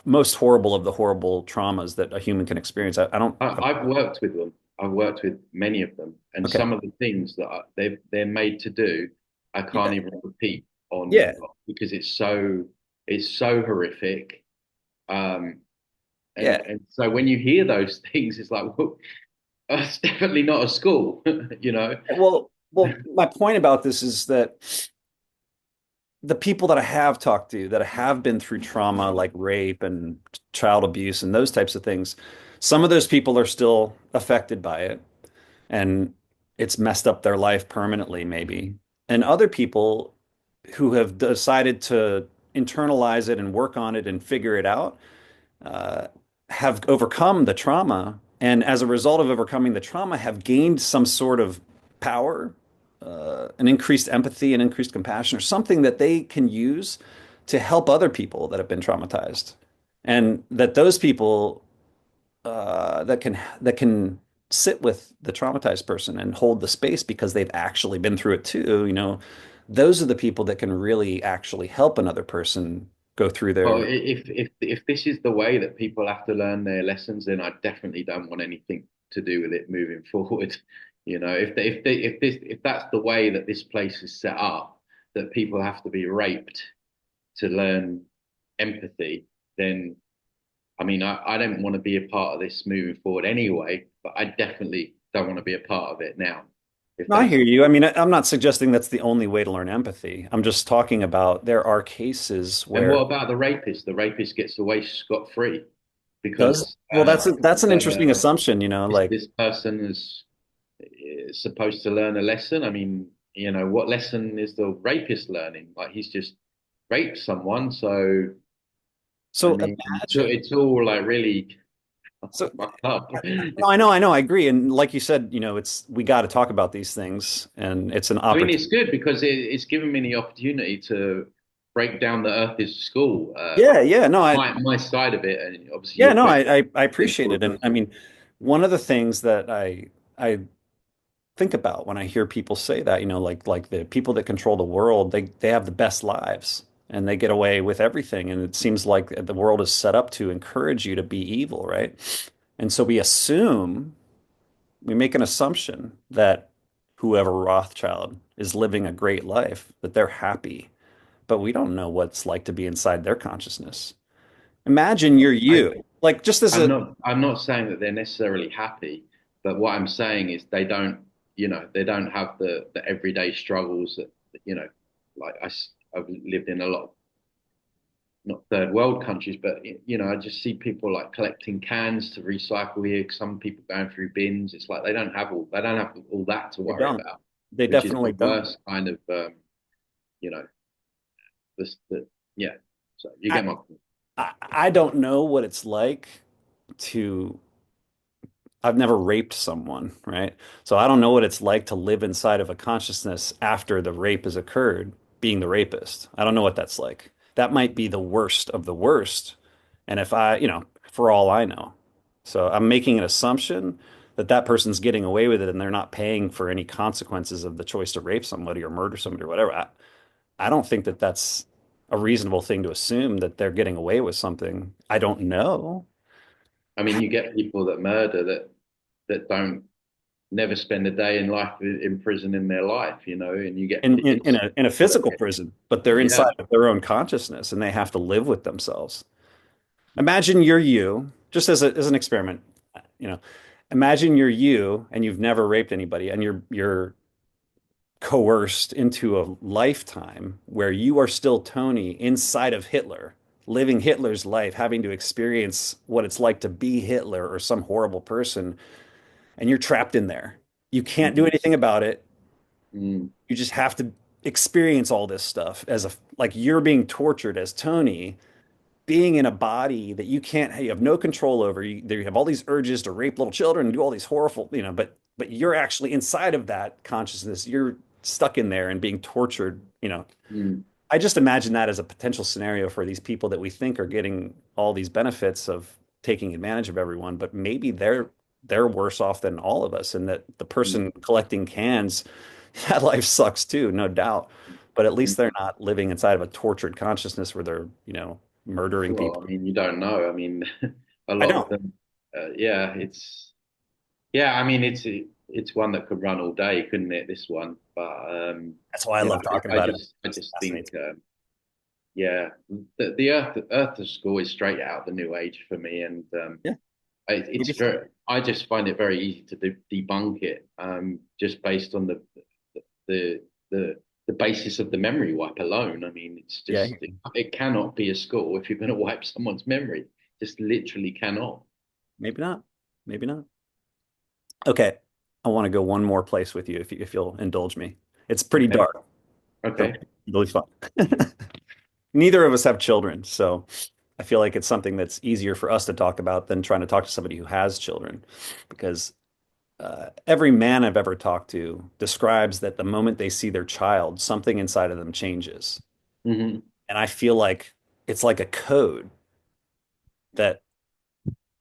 S1: most horrible of the horrible traumas that a human can experience. I don't,
S2: I've worked with them. I've worked with many of them, and
S1: okay.
S2: some of the things that they're made to do, I can't
S1: Yeah.
S2: even repeat on
S1: Yeah.
S2: because it's so horrific. Um, and
S1: Yeah.
S2: and so when you hear those things, it's like, well, it's definitely not a school, you know.
S1: Well, my point about this is that the people that I have talked to that have been through trauma like rape and child abuse and those types of things, some of those people are still affected by it and it's messed up their life permanently, maybe. And other people who have decided to internalize it and work on it and figure it out uh, have overcome the trauma, and as a result of overcoming the trauma, have gained some sort of power, an increased empathy, and increased compassion, or something that they can use to help other people that have been traumatized, and that those people that can sit with the traumatized person and hold the space because they've actually been through it too. Those are the people that can really actually help another person go through
S2: Well,
S1: their.
S2: if this is the way that people have to learn their lessons, then I definitely don't want anything to do with it moving forward. You know, if that's the way that this place is set up, that people have to be raped to learn empathy, then I mean, I don't want to be a part of this moving forward anyway, but I definitely don't want to be a part of it now. If
S1: No, I
S2: that's
S1: hear you. I mean, I'm not suggesting that's the only way to learn empathy. I'm just talking about there are cases
S2: And
S1: where
S2: what about the rapist? The rapist gets away scot-free
S1: does
S2: because
S1: well, that's an interesting assumption, like
S2: this person is supposed to learn a lesson. I mean, you know, what lesson is the rapist learning? Like he's just raped someone, so I
S1: so
S2: mean,
S1: imagine.
S2: it's all like really
S1: So
S2: fucked up.
S1: no, I know, I agree. And like you said, it's we got to talk about these things and it's an
S2: I mean,
S1: opportunity.
S2: it's good because it's given me the opportunity to break down the Earth is school.
S1: Yeah, yeah, no,
S2: My side of it, and obviously
S1: yeah,
S2: you're
S1: no,
S2: putting
S1: I
S2: in
S1: appreciate
S2: full
S1: it. And I
S2: context.
S1: mean, one of the things that I think about when I hear people say that, like the people that control the world, they have the best lives and they get away with everything. And it seems like the world is set up to encourage you to be evil, right? And so we make an assumption that whoever Rothschild is living a great life, that they're happy, but we don't know what it's like to be inside their consciousness. Imagine you're
S2: I,
S1: you, like just as a,
S2: I'm not saying that they're necessarily happy, but what I'm saying is they don't, you know, they don't have the everyday struggles that, you know, like I've lived in a lot of not third world countries, but you know, I just see people like collecting cans to recycle here. Some people going through bins. It's like they don't have all that to
S1: they
S2: worry
S1: don't.
S2: about,
S1: They
S2: which is the
S1: definitely don't.
S2: worst kind of, you know, the yeah. So you
S1: I,
S2: get my point.
S1: I don't know what it's like to I've never raped someone, right? So I don't know what it's like to live inside of a consciousness after the rape has occurred, being the rapist. I don't know what that's like. That might be the worst of the worst. And if for all I know. So I'm making an assumption that that person's getting away with it and they're not paying for any consequences of the choice to rape somebody or murder somebody or whatever. I don't think that that's a reasonable thing to assume that they're getting away with something. I don't know.
S2: I mean, you get people that murder that don't never spend a day in life in prison in their life, you know, and you get
S1: In a
S2: people that
S1: physical
S2: get
S1: prison, but they're
S2: yeah.
S1: inside of their own consciousness and they have to live with themselves. Imagine you're you, just as an experiment, you know, imagine you're you and you've never raped anybody and you're coerced into a lifetime where you are still Tony inside of Hitler, living Hitler's life, having to experience what it's like to be Hitler or some horrible person, and you're trapped in there. You can't do
S2: Mm,
S1: anything about it.
S2: mm,
S1: You just have to experience all this stuff as a like you're being tortured as Tony, being in a body that you have no control over. You have all these urges to rape little children and do all these horrible, but you're actually inside of that consciousness. You're stuck in there and being tortured.
S2: mm,
S1: I just imagine that as a potential scenario for these people that we think are getting all these benefits of taking advantage of everyone, but maybe they're worse off than all of us, and that the
S2: mm,
S1: person collecting cans, that life sucks too, no doubt. But at
S2: mm.
S1: least they're not living inside of a tortured consciousness where they're murdering
S2: Well,
S1: people.
S2: I mean, you don't know. I mean, a
S1: I
S2: lot of
S1: don't.
S2: them, yeah, yeah. I mean, it's one that could run all day, couldn't it? This one, but
S1: That's why I
S2: you know,
S1: love talking about it.
S2: I
S1: It
S2: just think,
S1: fascinates me.
S2: yeah, the Earth of School is straight out of the New Age for me, and
S1: Yeah,
S2: it's
S1: maybe so.
S2: very. I just find it very easy to debunk it, just based on the the the basis of the memory wipe alone. I mean, it's
S1: Yeah,
S2: just it cannot be a school if you're going to wipe someone's memory. Just literally cannot.
S1: maybe not. Maybe not. Okay, I want to go one more place with you if you'll indulge me. It's pretty
S2: Okay.
S1: dark, but
S2: Okay.
S1: really fun. Neither of us have children, so I feel like it's something that's easier for us to talk about than trying to talk to somebody who has children, because every man I've ever talked to describes that the moment they see their child, something inside of them changes,
S2: Hmm.
S1: and I feel like it's like a code that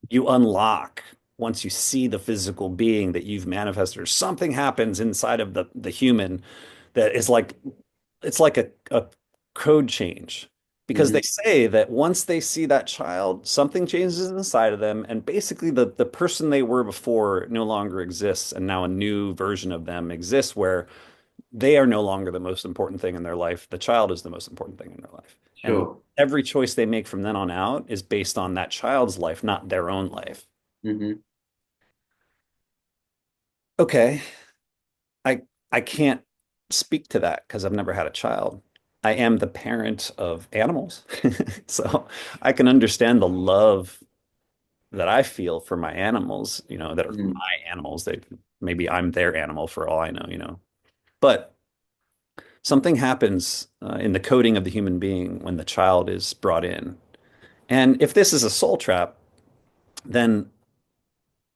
S1: you unlock once you see the physical being that you've manifested, or something happens inside of the human that is like it's like a code change. because they
S2: Hmm.
S1: say that once they see that child, something changes inside of them, and basically the person they were before no longer exists, and now a new version of them exists where they are no longer the most important thing in their life. The child is the most important thing in their life. And
S2: Sure.
S1: every choice they make from then on out is based on that child's life, not their own life.
S2: Hmm.
S1: Okay, I I can't speak to that because I've never had a child. I am the parent of animals. So I can understand the love that I feel for my animals, that are
S2: Mm.
S1: my animals. Maybe I'm their animal for all I know. But something happens in the coding of the human being when the child is brought in. And if this is a soul trap, then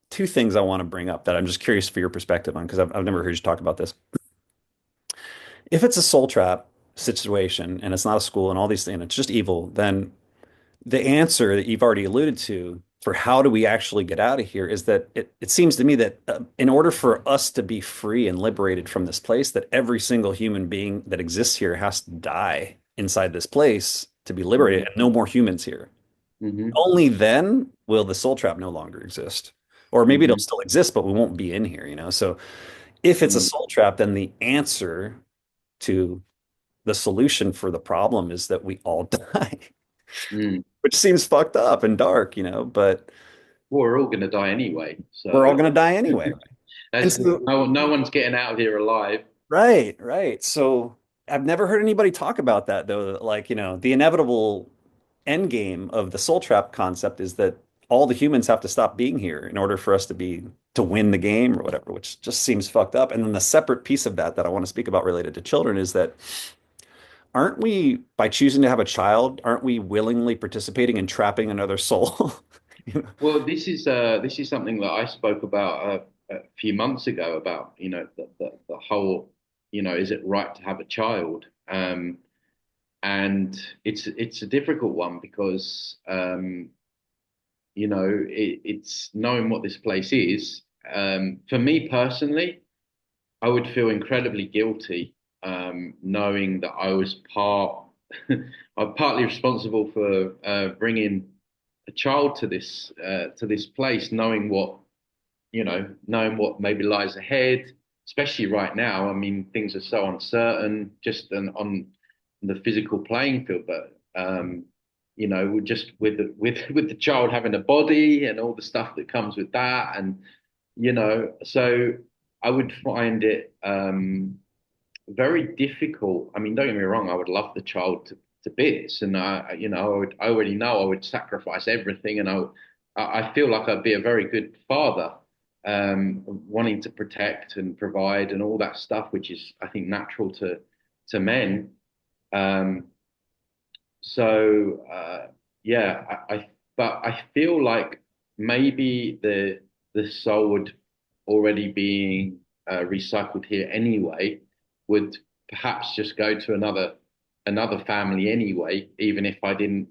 S1: two things I want to bring up that I'm just curious for your perspective on because I've never heard you talk about this. If it's a soul trap situation and it's not a school and all these things, it's just evil, then the answer that you've already alluded to for how do we actually get out of here is that it seems to me that in order for us to be free and liberated from this place, that every single human being that exists here has to die inside this place to be liberated
S2: Hmm.
S1: and no more humans here.
S2: Hmm.
S1: Only then will the soul trap no longer exist. Or maybe it'll
S2: Hmm.
S1: still exist, but we won't be in here. So if it's a
S2: Mm.
S1: soul trap, then the answer to the solution for the problem is that we all die,
S2: Mm.
S1: which seems fucked up and dark, but
S2: Well, we're all going to die anyway,
S1: we're all
S2: so
S1: going to die anyway. And
S2: that's
S1: so,
S2: no one's getting out of here alive.
S1: right, right. So I've never heard anybody talk about that though. Like, the inevitable end game of the soul trap concept is that all the humans have to stop being here in order for us to win the game or whatever, which just seems fucked up. And then the separate piece of that I want to speak about related to children is that aren't we, by choosing to have a child, aren't we willingly participating in trapping another soul? You know?
S2: Well, this is something that I spoke about a few months ago about the whole is it right to have a child? And it's a difficult one because it's knowing what this place is. For me personally, I would feel incredibly guilty knowing that I was I'm partly responsible for bringing a child to this place, knowing what maybe lies ahead, especially right now. I mean, things are so uncertain just on the physical playing field, but we're just with the child having a body and all the stuff that comes with that, and so I would find it very difficult. I mean, don't get me wrong, I would love the child to bits, and I already know I would sacrifice everything, and I feel like I'd be a very good father, wanting to protect and provide and all that stuff, which is I think natural to men. Um, so yeah, but I feel like maybe the soul would already being recycled here anyway would perhaps just go to another family anyway, even if I didn't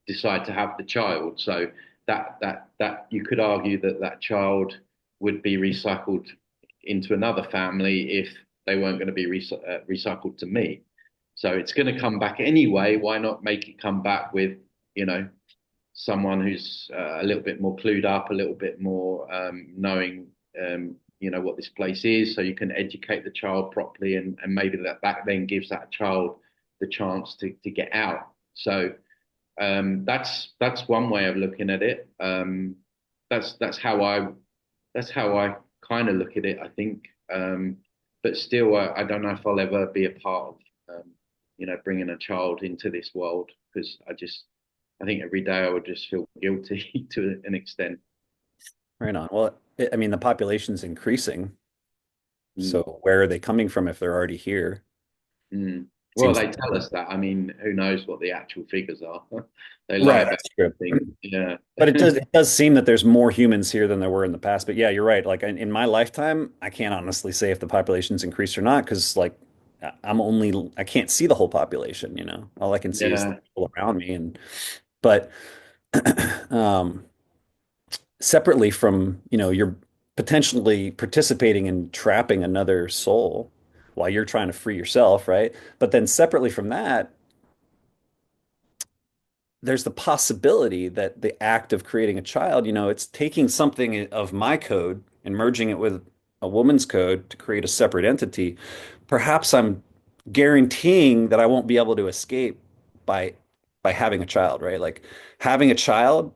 S2: decide to have the child. So that you could argue that that child would be recycled into another family if they weren't going to be recycled to me. So it's going to come back anyway. Why not make it come back with, you know, someone who's a little bit more clued up, a little bit more knowing, what this place is, so you can educate the child properly, and maybe that then gives that child the chance to get out. So that's one way of looking at it. That's how I kind of look at it. I think, but still, I don't know if I'll ever be a part of bringing a child into this world because I think every day I would just feel guilty to an extent.
S1: Right on. Well, I mean, the population's increasing.
S2: Mm.
S1: So where are they coming from if they're already here?
S2: Mm. Well,
S1: Seems
S2: they tell us that. I mean, who knows what the actual figures are? They lie
S1: right.
S2: about
S1: That's true.
S2: everything. Yeah.
S1: But it does seem that there's more humans here than there were in the past. But yeah, you're right. Like in my lifetime, I can't honestly say if the population's increased or not because like I can't see the whole population. All I can see is the
S2: Yeah.
S1: people around me but um separately from, you're potentially participating in trapping another soul while you're trying to free yourself, right? But then separately from that, there's the possibility that the act of creating a child, it's taking something of my code and merging it with a woman's code to create a separate entity. Perhaps I'm guaranteeing that I won't be able to escape by having a child, right? Like having a child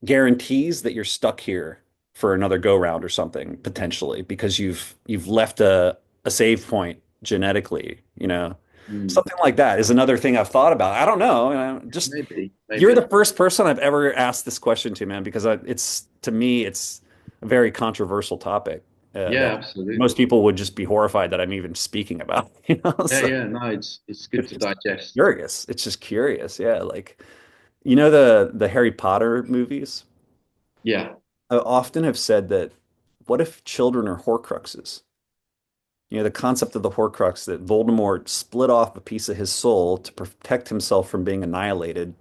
S1: guarantees that you're stuck here for another go round or something potentially because you've left a save point genetically,
S2: Mm.
S1: something like that is another thing I've thought about. I don't know. Just
S2: Maybe,
S1: you're
S2: maybe.
S1: the first person I've ever asked this question to, man, because it's to me it's a very controversial topic
S2: Yeah,
S1: that most
S2: absolutely.
S1: people would just be horrified that I'm even speaking about,
S2: Yeah,
S1: So
S2: yeah. No, it's good
S1: it's
S2: to
S1: just
S2: digest.
S1: curious. It's just curious, yeah. Like the Harry Potter movies
S2: Yeah.
S1: I often have said that what if children are Horcruxes? The concept of the Horcrux that Voldemort split off a piece of his soul to protect himself from being annihilated.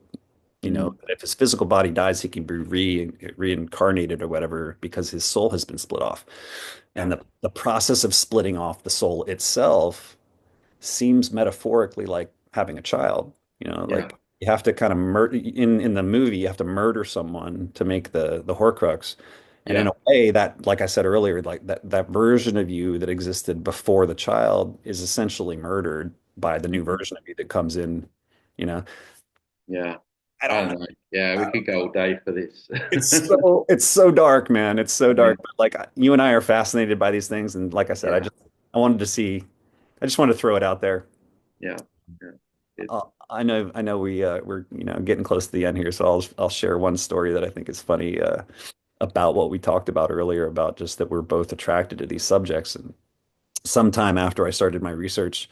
S2: Mm.
S1: That if his physical body dies, he can be reincarnated or whatever because his soul has been split off. And
S2: Yeah.
S1: the process of splitting off the soul itself seems metaphorically like having a child.
S2: Yeah.
S1: Like you have to kind of in the movie, you have to murder someone to make the Horcrux. And in
S2: Yeah.
S1: a way, that, like I said earlier, like that version of you that existed before the child is essentially murdered by the new
S2: Mhm.
S1: version of you that comes in. You know,
S2: Yeah.
S1: I
S2: I
S1: don't
S2: don't
S1: know.
S2: know. Yeah, we could go all day for this.
S1: It's so dark, man. It's so
S2: Yeah.
S1: dark. But like you and I are fascinated by these things, and like I said,
S2: Yeah.
S1: I wanted to see. I just wanted to throw it out there.
S2: Yeah. Yeah. Good.
S1: I know we're getting close to the end here, so I'll share one story that I think is funny about what we talked about earlier about just that we're both attracted to these subjects. And sometime after I started my research,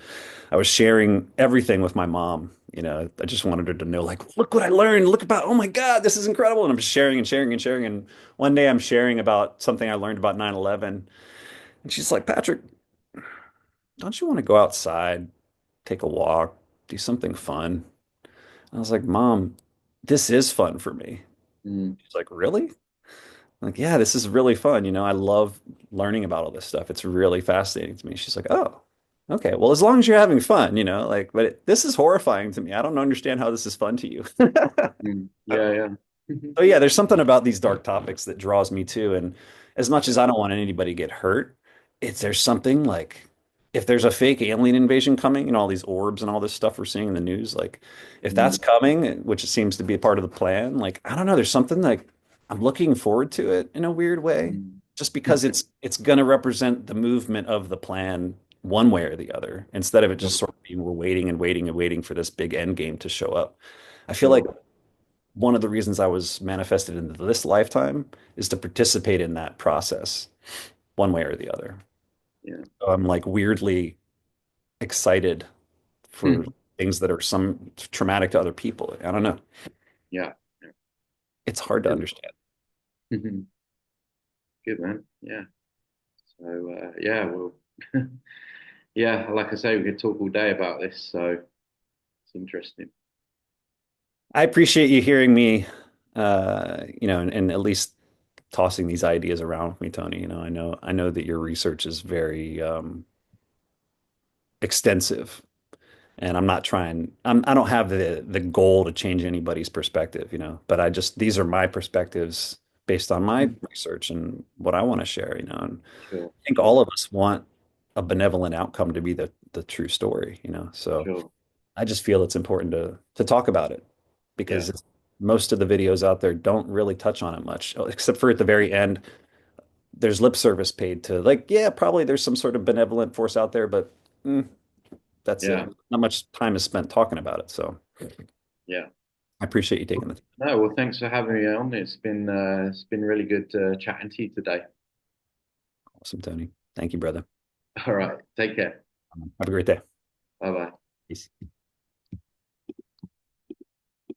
S1: I was sharing everything with my mom. I just wanted her to know, like, look what I learned. Look about, oh my God, this is incredible. And I'm just sharing and sharing and sharing. And one day I'm sharing about something I learned about 9/11, and she's like, Patrick, don't you want to go outside, take a walk, do something fun? I was like, Mom, this is fun for me.
S2: Mm.
S1: She's like, really? I'm like, yeah, this is really fun. I love learning about all this stuff. It's really fascinating to me. She's like, oh, okay. Well, as long as you're having fun, like, but this is horrifying to me. I don't understand how this is fun to you.
S2: Mm. Yeah. Yeah.
S1: So yeah, there's something about these dark topics that draws me too. And as much as I don't want anybody to get hurt, there's something like if there's a fake alien invasion coming and all these orbs and all this stuff we're seeing in the news, like if that's
S2: Mm.
S1: coming, which it seems to be a part of the plan, like I don't know, there's something like I'm looking forward to it in a weird way,
S2: Mm.
S1: just because it's gonna represent the movement of the plan one way or the other, instead of it just
S2: Sure.
S1: sort of being we're waiting and waiting and waiting for this big end game to show up. I feel like
S2: Sure.
S1: one of the reasons I was manifested into this lifetime is to participate in that process one way or the other.
S2: Yeah.
S1: So I'm like weirdly excited for
S2: Mm.
S1: things that are some traumatic to other people. I don't know.
S2: Yeah. Yeah.
S1: It's hard to
S2: Good.
S1: understand.
S2: Good, man. Yeah. So, yeah, well, yeah, like I say, we could talk all day about this. So it's interesting.
S1: I appreciate you hearing me, and at least tossing these ideas around with me, Tony. I know that your research is very extensive. And I'm not trying, I don't have the goal to change anybody's perspective, but these are my perspectives based on my
S2: Mm.
S1: research and what I want to share, and
S2: Sure.
S1: I think
S2: Sure.
S1: all of us want a benevolent outcome to be the true story, so
S2: Sure.
S1: I just feel it's important to talk about it because
S2: Yeah.
S1: most of the videos out there don't really touch on it much, except for at the very end, there's lip service paid to like, yeah, probably there's some sort of benevolent force out there, but mm, that's it.
S2: Yeah.
S1: Not much time is spent talking about it. So
S2: Yeah.
S1: I appreciate you taking the time.
S2: No, well, thanks for having me on. It's been really good chatting to you today.
S1: Awesome, Tony. Thank you, brother.
S2: All right. Take care.
S1: Have a great day.
S2: Bye bye.
S1: Peace.